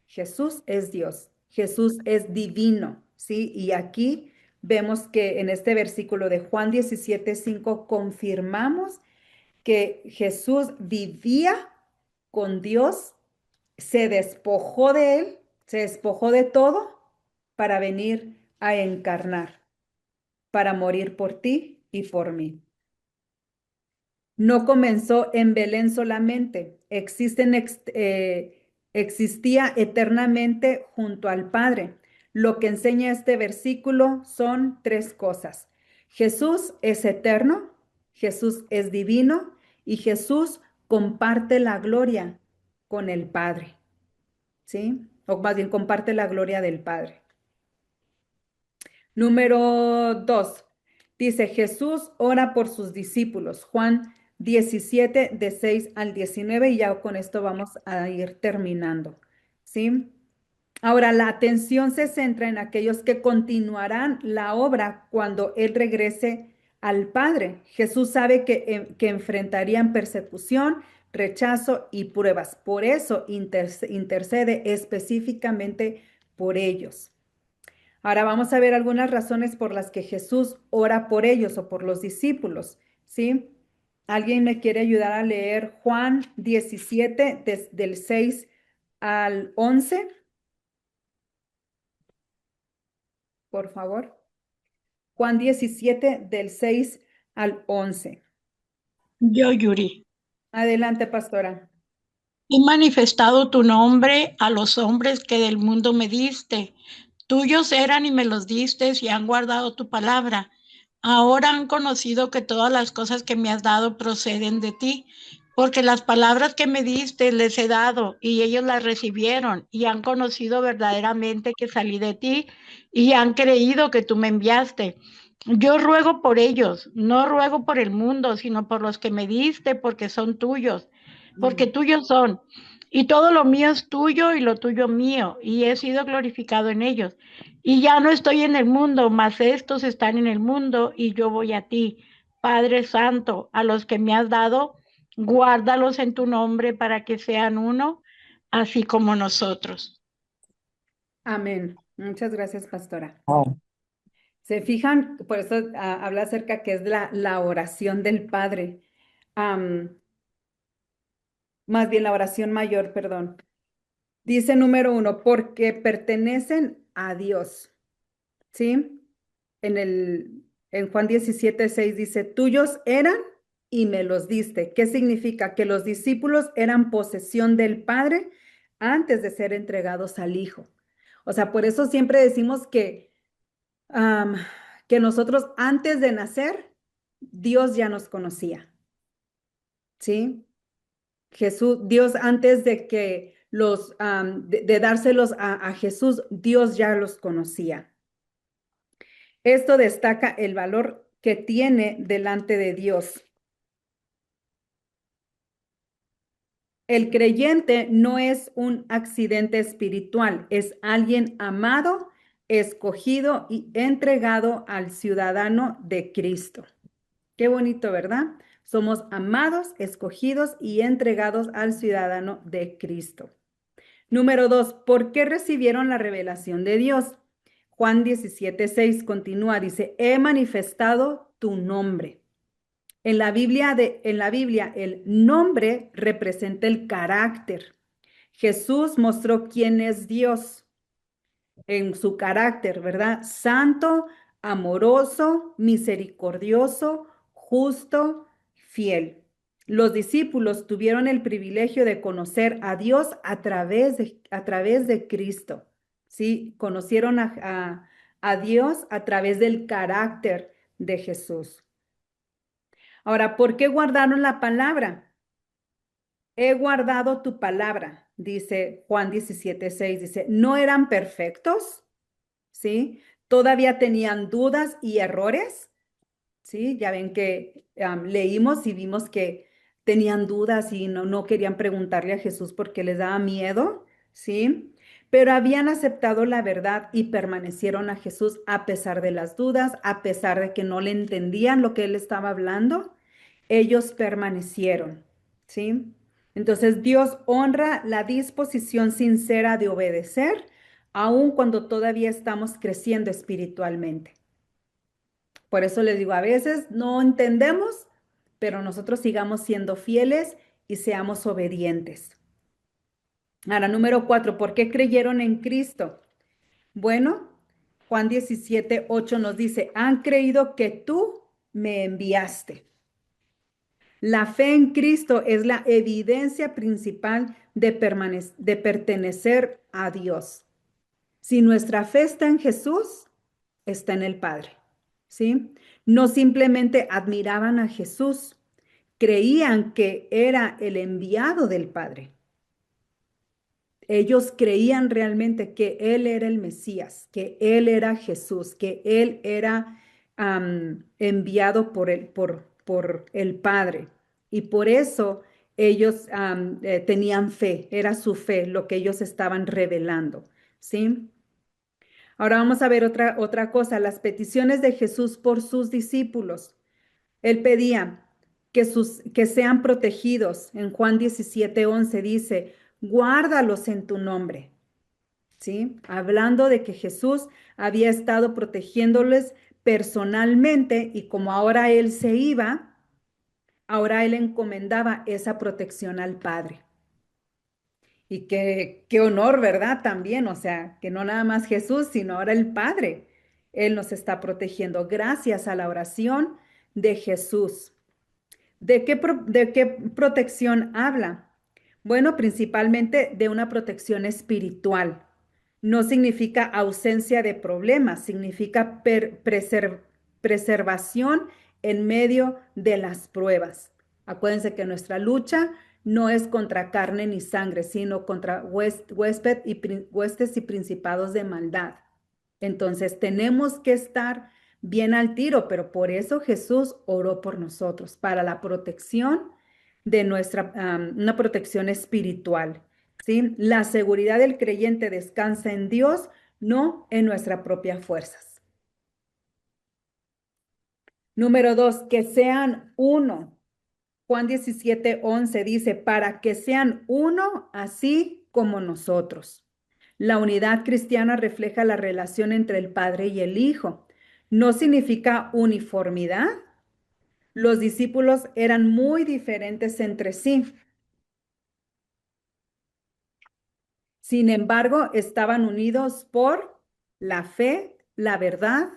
Jesús es Dios. Jesús es divino, ¿sí? Y aquí vemos que en este versículo de Juan 17:5 confirmamos que Jesús vivía con Dios, se despojó de él, se despojó de todo para venir a encarnar, para morir por ti y por mí. No comenzó en Belén solamente, existía eternamente junto al Padre. Lo que enseña este versículo son 3 cosas. Jesús es eterno, Jesús es divino y Jesús comparte la gloria con el Padre, ¿sí? O más bien comparte la gloria del Padre. Número 2, dice Jesús ora por sus discípulos. Juan 17, de 6 al 19, y ya con esto vamos a ir terminando, ¿sí? Ahora, la atención se centra en aquellos que continuarán la obra cuando Él regrese al Padre. Jesús sabe que enfrentarían persecución, rechazo y pruebas. Por eso intercede específicamente por ellos. Ahora vamos a ver algunas razones por las que Jesús ora por ellos o por los discípulos, ¿sí? ¿Alguien me quiere ayudar a leer Juan 17, del 6 al 11? Por favor. Juan 17, del 6 al 11. Yo, Yuri, Adelante, pastora. he manifestado tu nombre a los hombres que del mundo me diste. Tuyos eran y me los diste y han guardado tu palabra. Ahora han conocido que todas las cosas que me has dado proceden de ti, porque las palabras que me diste les he dado y ellos las recibieron y han conocido verdaderamente que salí de ti y han creído que tú me enviaste. Yo ruego por ellos, no ruego por el mundo, sino por los que me diste, porque son tuyos, porque tuyos son. Y todo lo mío es tuyo y lo tuyo mío, y he sido glorificado en ellos. Y ya no estoy en el mundo, mas estos están en el mundo y yo voy a ti. Padre Santo, a los que me has dado, guárdalos en tu nombre para que sean uno, así como nosotros. Amén. Muchas gracias, pastora. Oh, Se fijan, por eso habla acerca que es la oración del Padre. Am, Más bien la oración mayor, perdón. Dice número 1, porque pertenecen a Dios. ¿Sí? En Juan 17:6 dice, tuyos eran y me los diste. ¿Qué significa? Que los discípulos eran posesión del Padre antes de ser entregados al Hijo. O sea, por eso siempre decimos am, que nosotros antes de nacer, Dios ya nos conocía. ¿Sí? Dios antes de que de dárselos a Jesús, Dios ya los conocía. Esto destaca el valor que tiene delante de Dios. El creyente no es un accidente espiritual, es alguien amado, escogido y entregado al ciudadano de Cristo. Qué bonito, ¿verdad? Somos amados, escogidos y entregados al ciudadano de Cristo. Número 2, ¿por qué recibieron la revelación de Dios? Juan 17:6 continúa, dice, he manifestado tu nombre. En la Biblia, el nombre representa el carácter. Jesús mostró quién es Dios en su carácter, ¿verdad? Santo, amoroso, misericordioso, justo, fiel. Los discípulos tuvieron el privilegio de conocer a Dios a través de Cristo, ¿sí? Conocieron a Dios a través del carácter de Jesús. Ahora, ¿por qué guardaron la palabra? He guardado tu palabra, dice Juan 17:6, dice, ¿no eran perfectos? ¿Sí? ¿Todavía tenían dudas y errores? ¿Sí? Ya ven que leímos y vimos que tenían dudas y no querían preguntarle a Jesús porque les daba miedo, ¿sí? Pero habían aceptado la verdad y permanecieron a Jesús a pesar de las dudas, a pesar de que no le entendían lo que él estaba hablando, ellos permanecieron, ¿sí? Entonces Dios honra la disposición sincera de obedecer, aun cuando todavía estamos creciendo espiritualmente. Por eso les digo, a veces no entendemos, pero nosotros sigamos siendo fieles y seamos obedientes. Ahora, número 4, ¿por qué creyeron en Cristo? Bueno, Juan 17:8 nos dice, han creído que tú me enviaste. La fe en Cristo es la evidencia principal de pertenecer a Dios. Si nuestra fe está en Jesús, está en el Padre, ¿sí? No simplemente admiraban a Jesús, creían que era el enviado del Padre. Ellos creían realmente que Él era el Mesías, que Él era Jesús, que Él era enviado por el Padre. Y por eso ellos tenían fe, era su fe lo que ellos estaban revelando, ¿sí? Ahora vamos a ver otra cosa, las peticiones de Jesús por sus discípulos. Él pedía que sean protegidos. En Juan 17:11 dice, guárdalos en tu nombre. ¿Sí? Hablando de que Jesús había estado protegiéndoles personalmente y como ahora Él se iba, ahora Él encomendaba esa protección al Padre. Y qué honor, ¿verdad? También, o sea, que no nada más Jesús, sino ahora el Padre. Él nos está protegiendo gracias a la oración de Jesús. ¿De qué protección habla? Bueno, principalmente de una protección espiritual. No significa ausencia de problemas, significa preservación en medio de las pruebas. Acuérdense que nuestra lucha no es contra carne ni sangre, sino contra huestes y principados de maldad. Entonces tenemos que estar bien al tiro, pero por eso Jesús oró por nosotros, para la protección de una protección espiritual, ¿sí? La seguridad del creyente descansa en Dios, no en nuestras propias fuerzas. Número 2, que sean uno. Juan 17:11 dice, para que sean uno así como nosotros. La unidad cristiana refleja la relación entre el Padre y el Hijo. No significa uniformidad. Los discípulos eran muy diferentes entre sí. Sin embargo, estaban unidos por la fe, la verdad,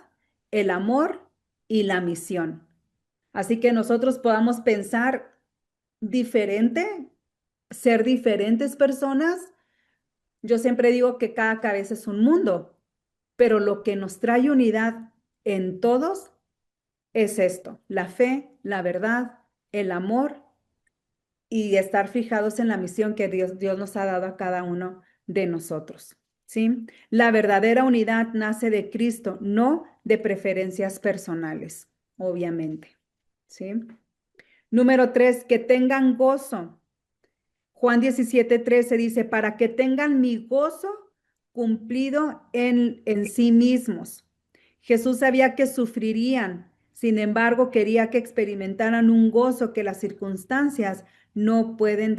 el amor y la misión. Así que nosotros podamos pensar diferente, ser diferentes personas. Yo siempre digo que cada cabeza es un mundo, pero lo que nos trae unidad en todos es esto, la fe, la verdad, el amor y estar fijados en la misión que Dios nos ha dado a cada uno de nosotros, ¿sí? La verdadera unidad nace de Cristo, no de preferencias personales, obviamente, ¿sí? Número 3, que tengan gozo. Juan 17:13 dice, para que tengan mi gozo cumplido en sí mismos. Jesús sabía que sufrirían, sin embargo, quería que experimentaran un gozo que las circunstancias no pueden,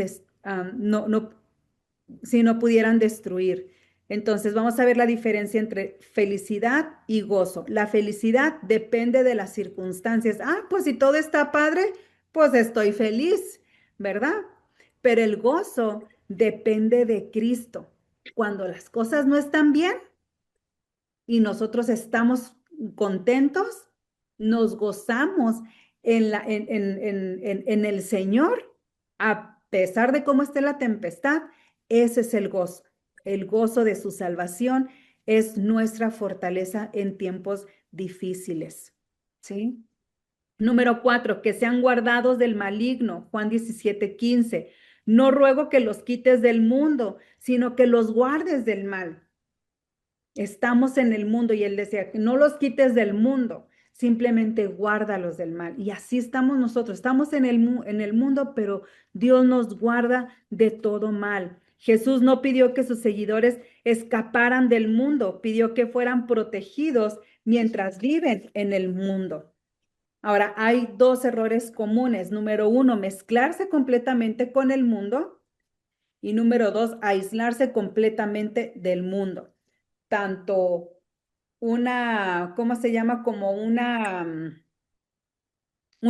si no pudieran destruir. Entonces, vamos a ver la diferencia entre felicidad y gozo. La felicidad depende de las circunstancias. Ah, pues si todo está padre, pues estoy feliz, ¿verdad? Pero el gozo depende de Cristo. Cuando las cosas no están bien y nosotros estamos contentos, nos gozamos en el Señor, a pesar de cómo esté la tempestad. Ese es el gozo. El gozo de su salvación es nuestra fortaleza en tiempos difíciles. ¿Sí? Número 4, que sean guardados del maligno. Juan 17:15. No ruego que los quites del mundo, sino que los guardes del mal. Estamos en el mundo y él decía, no los quites del mundo, simplemente guárdalos del mal. Y así estamos nosotros, estamos en el mundo, pero Dios nos guarda de todo mal. Jesús no pidió que sus seguidores escaparan del mundo, pidió que fueran protegidos mientras viven en el mundo. Ahora, hay dos errores comunes. Número 1, mezclarse completamente con el mundo. Y número 2, aislarse completamente del mundo. Tanto ¿cómo se llama? Como un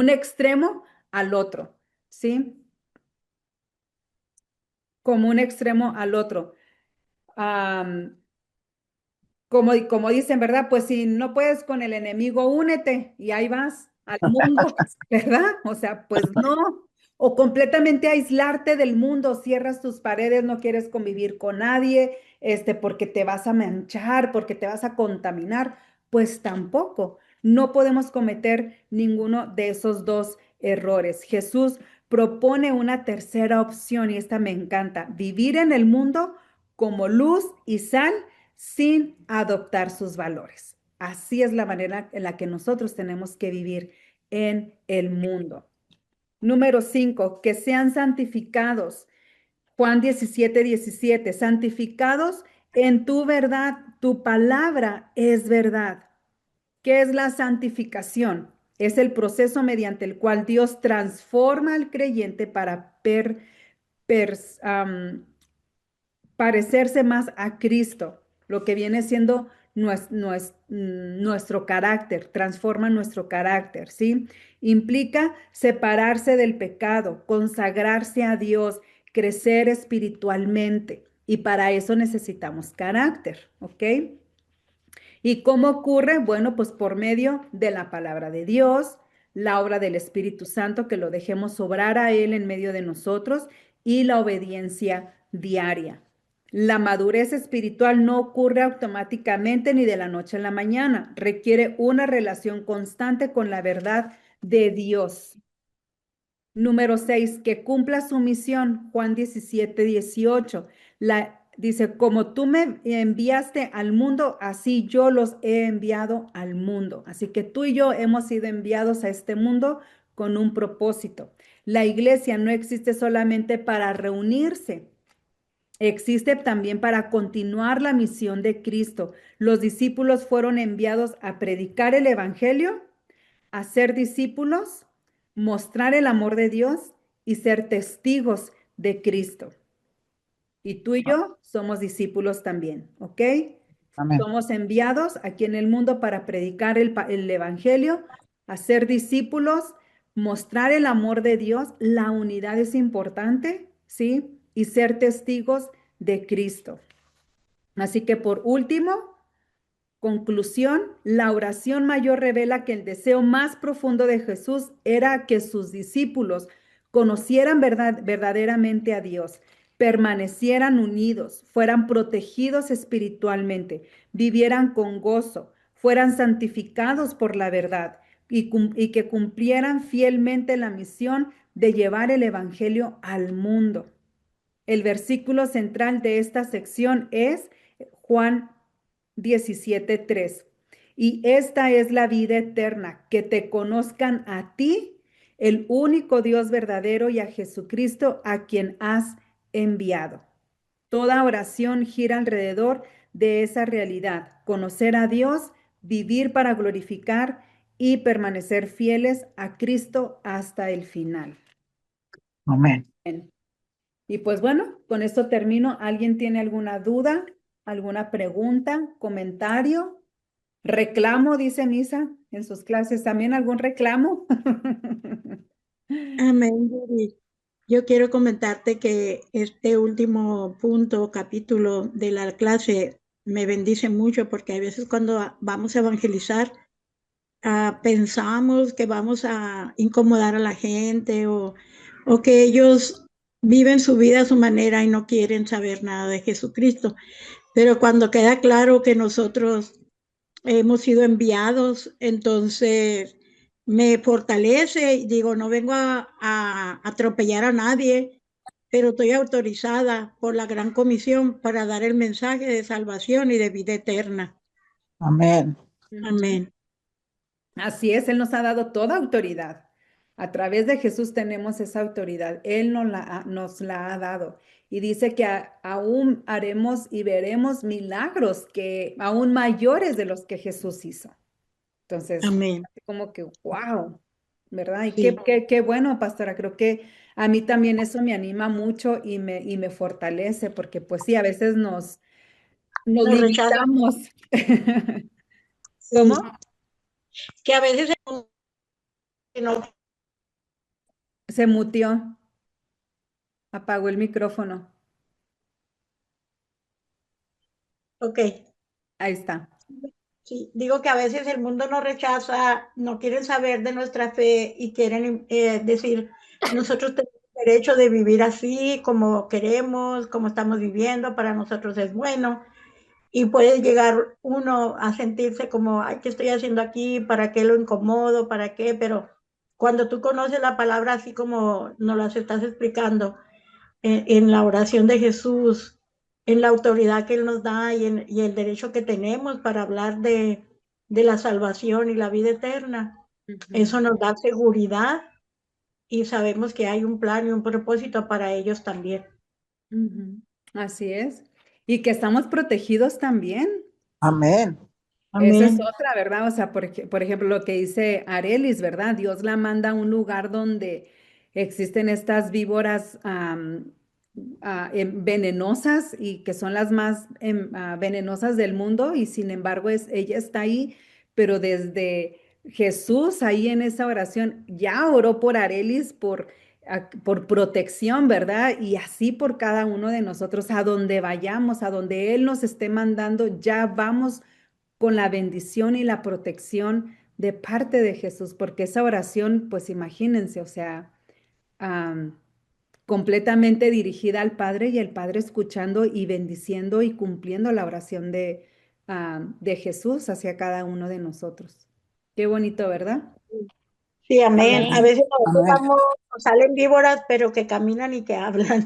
extremo al otro, ¿sí? Como un extremo al otro. Como dicen, ¿verdad? Pues si no puedes con el enemigo, únete y ahí vas al mundo, ¿verdad? O sea, pues no. O completamente aislarte del mundo, cierras tus paredes, no quieres convivir con nadie, porque te vas a manchar, porque te vas a contaminar, pues tampoco. No podemos cometer ninguno de esos dos errores. Jesús propone una tercera opción y esta me encanta, vivir en el mundo como luz y sal sin adoptar sus valores. Así es la manera en la que nosotros tenemos que vivir en el mundo. Número 5, que sean santificados. Juan 17:17, santificados en tu verdad, tu palabra es verdad. ¿Qué es la santificación? Es el proceso mediante el cual Dios transforma al creyente para parecerse más a Cristo, lo que viene siendo nuestro carácter, transforma nuestro carácter, ¿sí? Implica separarse del pecado, consagrarse a Dios, crecer espiritualmente, y para eso necesitamos carácter, ¿ok? ¿Y cómo ocurre? Bueno, pues por medio de la palabra de Dios, la obra del Espíritu Santo, que lo dejemos obrar a Él en medio de nosotros, y la obediencia diaria. La madurez espiritual no ocurre automáticamente ni de la noche a la mañana. Requiere una relación constante con la verdad de Dios. Número 6, que cumpla su misión, Juan 17:18. Dice, como tú me enviaste al mundo, así yo los he enviado al mundo. Así que tú y yo hemos sido enviados a este mundo con un propósito. La iglesia no existe solamente para reunirse, existe también para continuar la misión de Cristo. Los discípulos fueron enviados a predicar el evangelio, a ser discípulos, mostrar el amor de Dios y ser testigos de Cristo. Y tú y yo somos discípulos también, ¿ok? Amén. Somos enviados aquí en el mundo para predicar el evangelio, a ser discípulos, mostrar el amor de Dios. La unidad es importante, ¿sí? Y ser testigos de Cristo. Así que por último, conclusión, la oración mayor revela que el deseo más profundo de Jesús era que sus discípulos conocieran verdaderamente a Dios, permanecieran unidos, fueran protegidos espiritualmente, vivieran con gozo, fueran santificados por la verdad y que cumplieran fielmente la misión de llevar el Evangelio al mundo. El versículo central de esta sección es Juan 17:3. Y esta es la vida eterna, que te conozcan a ti, el único Dios verdadero, y a Jesucristo, a quien has enviado. Toda oración gira alrededor de esa realidad, conocer a Dios, vivir para glorificar y permanecer fieles a Cristo hasta el final. Amén. Y pues bueno, con esto termino. ¿Alguien tiene alguna duda, alguna pregunta, comentario? Reclamo, dice Misa en sus clases. ¿También algún reclamo? Amén, Yuri. Yo quiero comentarte que este último punto, capítulo de la clase, me bendice mucho porque a veces cuando vamos a evangelizar, pensamos que vamos a incomodar a la gente o que ellos viven su vida a su manera y no quieren saber nada de Jesucristo. Pero cuando queda claro que nosotros hemos sido enviados, entonces me fortalece y digo, no vengo a atropellar a nadie, pero estoy autorizada por la Gran Comisión para dar el mensaje de salvación y de vida eterna. Amén. Amén. Así es, Él nos ha dado toda autoridad. A través de Jesús tenemos esa autoridad. Él nos la ha dado. Y dice que aún haremos y veremos milagros que aún mayores de los que Jesús hizo. Entonces, Amén. como que, wow, ¿verdad? Y Sí. qué bueno, pastora. Creo que a mí también eso me anima mucho y me fortalece, porque pues sí, a veces nos Nos rechazan. limitamos. Sí. ¿Cómo? Que a veces no. Se mutió. Apagó el micrófono. Ok. Ahí está. Sí, digo que a veces el mundo nos rechaza, no quieren saber de nuestra fe y quieren decir, nosotros tenemos derecho de vivir así, como queremos, como estamos viviendo, para nosotros es bueno. Y puede llegar uno a sentirse como, ay, ¿qué estoy haciendo aquí? ¿Para qué lo incomodo? ¿Para qué? Pero cuando tú conoces la palabra así como nos las estás explicando, en la oración de Jesús, en la autoridad que Él nos da y el derecho que tenemos para hablar de la salvación y la vida eterna. Eso nos da seguridad y sabemos que hay un plan y un propósito para ellos también. Así es. Y que estamos protegidos también. Amén. Esa es Amén. otra, ¿verdad? O sea, por ejemplo, lo que dice Arelis, ¿verdad? Dios la manda a un lugar donde existen estas víboras venenosas y que son las más venenosas del mundo y sin embargo ella está ahí, pero desde Jesús ahí en esa oración ya oró por Arelis, por protección, ¿verdad? Y así por cada uno de nosotros, a donde vayamos, a donde Él nos esté mandando, ya vamos con la bendición y la protección de parte de Jesús, porque esa oración, pues imagínense, o sea, completamente dirigida al Padre y el Padre escuchando y bendiciendo y cumpliendo la oración de Jesús hacia cada uno de nosotros. Qué bonito, ¿verdad? Sí, amén. A veces nosotros Amén. vamos salen víboras, pero que caminan y que hablan.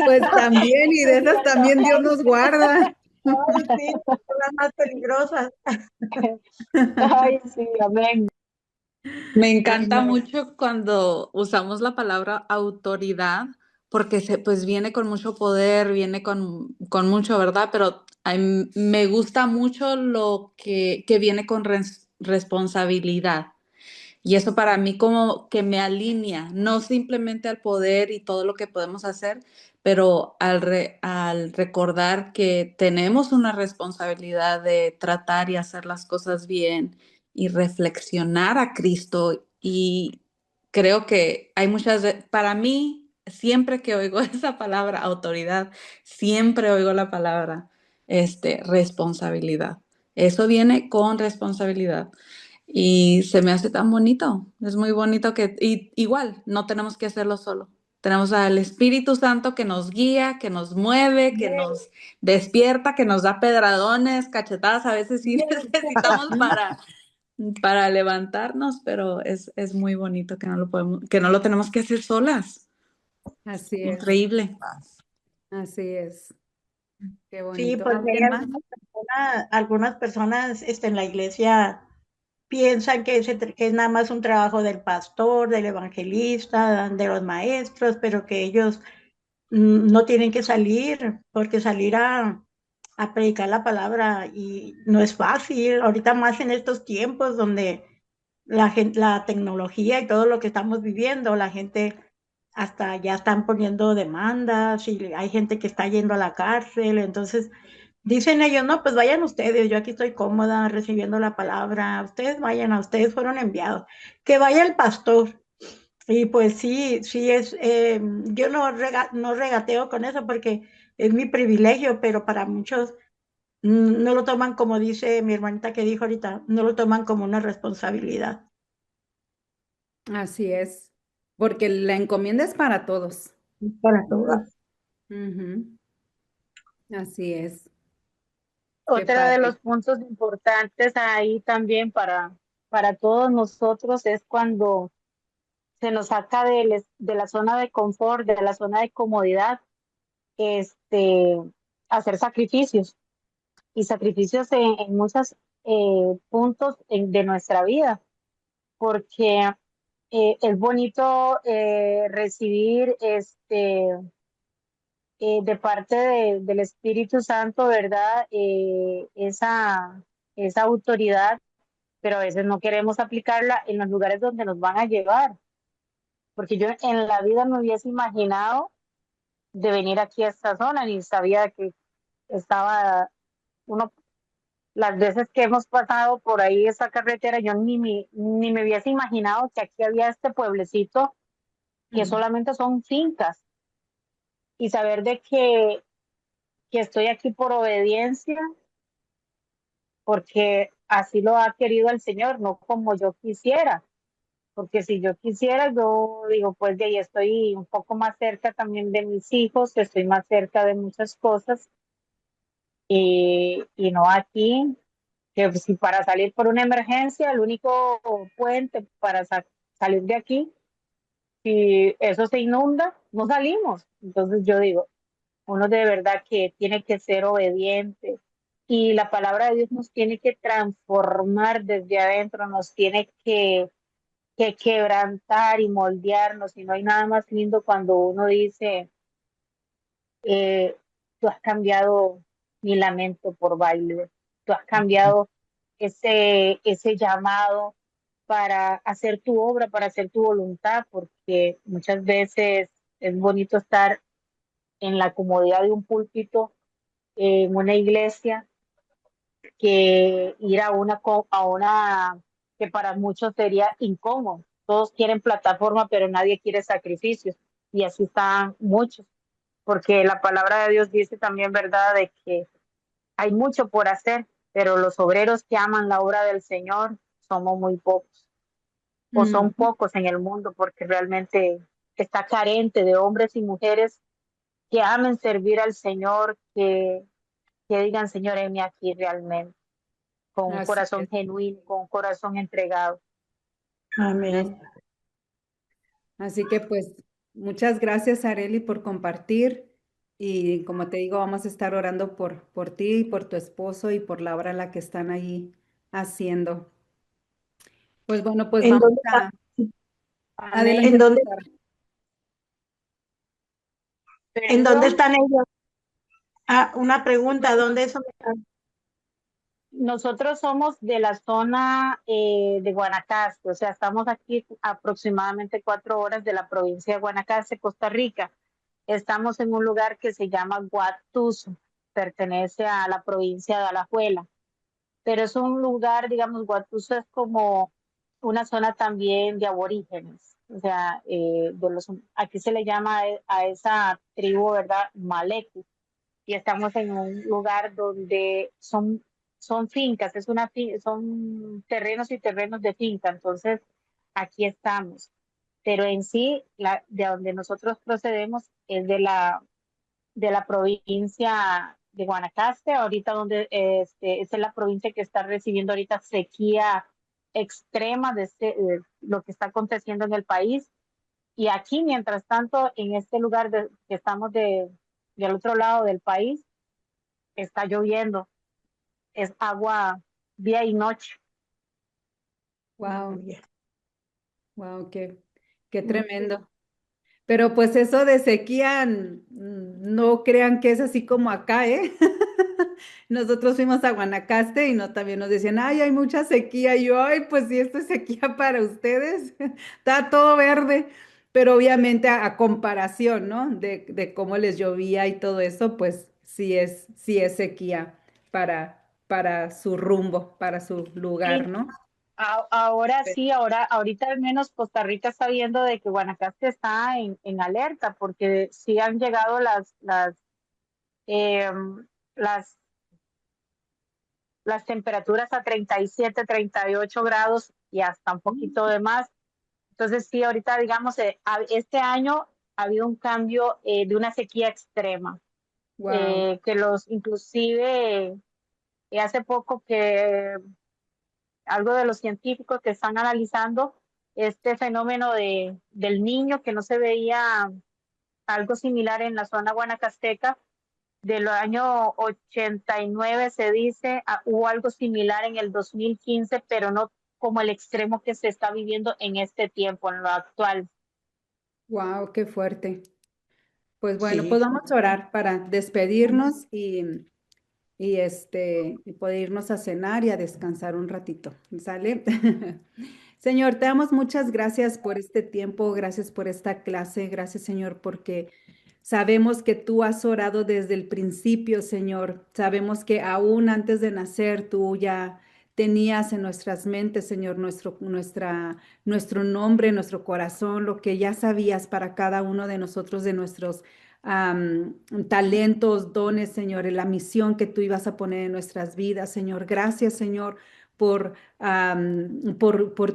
Pues también, y de esas también Dios nos guarda. Ay, sí, son las más peligrosas. Ay, sí, amén. Me encanta Amén. mucho cuando usamos la palabra autoridad, porque pues viene con mucho poder, viene con mucho, ¿verdad? Pero me gusta mucho lo que viene con responsabilidad. Y eso para mí como que me alinea, no simplemente al poder y todo lo que podemos hacer, pero al recordar que tenemos una responsabilidad de tratar y hacer las cosas bien y reflexionar a Cristo. Y creo que hay para mí, siempre que oigo esa palabra autoridad, siempre oigo la palabra responsabilidad. Eso viene con responsabilidad. Y se me hace tan bonito, es muy bonito y igual, no tenemos que hacerlo solo. Tenemos al Espíritu Santo que nos guía, que nos mueve, que nos despierta, que nos da pedradones, cachetadas, a veces sí necesitamos para levantarnos, pero es muy bonito que no lo tenemos que hacer solas. Así es, Increíble. así es. Qué Sí, bonito. porque hay ¿Alguien más? algunas personas en la iglesia piensan que es nada más un trabajo del pastor, del evangelista, de los maestros, pero que ellos no tienen que salir, porque salir a predicar la palabra y no es fácil, ahorita más en estos tiempos donde la tecnología y todo lo que estamos viviendo, la gente hasta ya están poniendo demandas y hay gente que está yendo a la cárcel, entonces dicen ellos, no, pues vayan ustedes, yo aquí estoy cómoda recibiendo la palabra, ustedes vayan, a ustedes fueron enviados, que vaya el pastor. Y pues sí, sí es, yo no regateo con eso porque es mi privilegio, pero para muchos no lo toman como dice mi hermanita que dijo ahorita, no lo toman como una responsabilidad. Así es, porque la encomienda es para todos. Para todos. Ujú. Así es, qué Otra de padre. los puntos importantes ahí también para todos nosotros es cuando se nos saca de la zona de confort, de la zona de comodidad, este, hacer sacrificios y sacrificios en muchos puntos de nuestra vida, porque es bonito recibir de parte del Espíritu Santo, ¿verdad? Esa autoridad, pero a veces no queremos aplicarla en los lugares donde nos van a llevar, porque yo en la vida me hubiese imaginado de venir aquí a esta zona, ni sabía que estaba uno, las veces que hemos pasado por ahí esa carretera, yo ni me hubiese imaginado que aquí había este pueblecito que Ujú. solamente son fincas y saber que estoy aquí por obediencia, porque así lo ha querido el Señor, no como yo quisiera, porque si yo quisiera, yo digo, pues de ahí estoy un poco más cerca también de mis hijos, estoy más cerca de muchas cosas, y no aquí, que si para salir por una emergencia, el único puente para salir de aquí, si eso se inunda, no salimos. Entonces yo digo, uno de verdad que tiene que ser obediente y la palabra de Dios nos tiene que transformar desde adentro, nos tiene que quebrantar y moldearnos. Y no hay nada más lindo cuando uno dice, eh, tú has cambiado mi lamento por baile, tú has cambiado ese llamado para hacer tu obra, para hacer tu voluntad, porque muchas veces es bonito estar en la comodidad de un púlpito en una iglesia que ir a una que para muchos sería incómodo. Todos quieren plataforma, pero nadie quiere sacrificios. Y así están muchos, porque la palabra de Dios dice también, ¿verdad?, de que hay mucho por hacer, pero los obreros que aman la obra del Señor somos muy pocos, o son Ujú. pocos en el mundo, porque realmente está carente de hombres y mujeres que amen servir al Señor, que digan, Señor, heme aquí realmente, con un Así corazón es. genuino, con un corazón entregado. Amén. Así que pues muchas gracias, Areli, por compartir. Y como te digo, vamos a estar orando por ti, por tu esposo y por la obra en la que están ahí haciendo. Pues bueno, pues ¿En vamos dónde está? a Amén. ¿En adelante. dónde, Sara. en dónde Perdón, están ellos? Ah, una pregunta, ¿dónde son? nosotros somos de la zona de Guanacaste, o sea, estamos aquí aproximadamente 4 horas de la provincia de Guanacaste, Costa Rica. Estamos en un lugar que se llama Guatuso, pertenece a la provincia de Alajuela, pero es un lugar, digamos, Guatuso es como una zona también de aborígenes, o sea, aquí se le llama a esa tribu, ¿verdad? Malecu, y estamos en un lugar donde son fincas, son terrenos y terrenos de finca, entonces aquí estamos. Pero en sí, de donde nosotros procedemos es de la provincia de Guanacaste, ahorita donde esta es la provincia que está recibiendo ahorita sequía extrema de lo que está aconteciendo en el país. Y aquí, mientras tanto, en este lugar que estamos del otro lado del país, está lloviendo, es agua día y noche. Wow, Aleluya. wow, qué tremendo. Pero pues eso de sequía, no crean que es así como acá, ¿eh? Nosotros fuimos a Guanacaste y no, también nos decían, ay, hay mucha sequía. Y yo, ay, pues si esto es sequía para ustedes, está todo verde. Pero obviamente a comparación, ¿no? De cómo les llovía y todo eso, pues sí es sequía para su rumbo, para su lugar, Sí, ¿no? ahora sí, ahorita al menos Costa Rica está viendo de que Guanacaste está en alerta, porque sí han llegado eh, las, las temperaturas a 37, 38 grados y hasta un poquito de más. Entonces sí, ahorita digamos, este año ha habido un cambio de una sequía extrema, Wow, que inclusive hace poco que algo de los científicos que están analizando este fenómeno del niño que no se veía algo similar en la zona guanacasteca. Del año 89 se dice, hubo algo similar en el 2015, pero no como el extremo que se está viviendo en este tiempo, en lo actual. wow, qué fuerte. Pues bueno, pues Sí. vamos a orar para despedirnos y poder irnos a cenar y a descansar un ratito. ¿Sale? Señor, te damos muchas gracias por este tiempo, gracias por esta clase, gracias Señor, porque sabemos que tú has orado desde el principio, Señor. Sabemos que aún antes de nacer tú ya tenías en nuestras mentes, Señor, nuestro nombre, nuestro corazón, lo que ya sabías para cada uno de nosotros, de nuestros talentos, dones, Señor, en la misión que tú ibas a poner en nuestras vidas, Señor. Gracias, Señor, por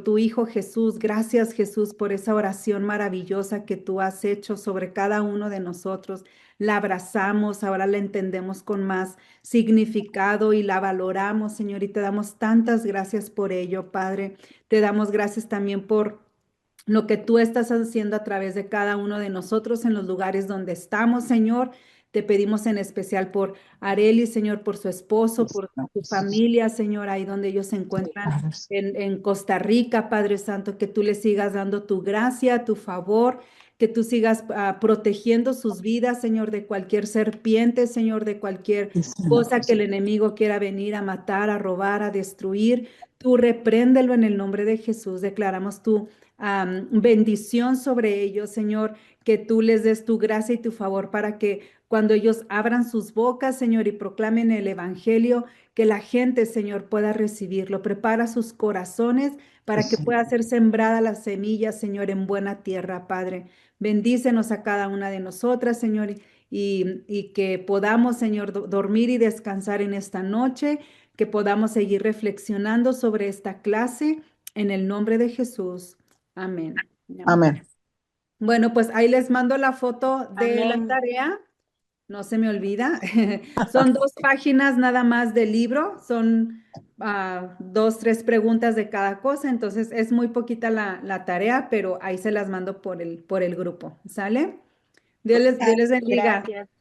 tu Hijo Jesús. Gracias, Jesús, por esa oración maravillosa que tú has hecho sobre cada uno de nosotros. La abrazamos, ahora la entendemos con más significado y la valoramos, Señor, y te damos tantas gracias por ello, Padre. Te damos gracias también por lo que tú estás haciendo a través de cada uno de nosotros en los lugares donde estamos, Señor. Te pedimos en especial por Areli, Señor, por su esposo, por su familia, Señor, ahí donde ellos se encuentran en Costa Rica, Padre Santo, que tú les sigas dando tu gracia, tu favor, que tú sigas protegiendo sus vidas, Señor, de cualquier serpiente, Señor, de cualquier cosa que el enemigo quiera venir a matar, a robar, a destruir. Tú repréndelo en el nombre de Jesús. Declaramos tu bendición sobre ellos, Señor, que tú les des tu gracia y tu favor para que cuando ellos abran sus bocas, Señor, y proclamen el Evangelio, que la gente, Señor, pueda recibirlo. Prepara sus corazones para que pueda ser sembrada la semilla, Señor, en buena tierra, Padre. Bendícenos a cada una de nosotras, Señor, y que podamos, Señor, dormir y descansar en esta noche, que podamos seguir reflexionando sobre esta clase en el nombre de Jesús. Amén. Amén. Amén. Bueno, pues ahí les mando la foto de la Amén. tarea no se me olvida. Son 2 páginas nada más del libro, son 2, 3 preguntas de cada cosa, entonces es muy poquita la tarea, pero ahí se las mando por el grupo, ¿sale? Dios les bendiga. Gracias.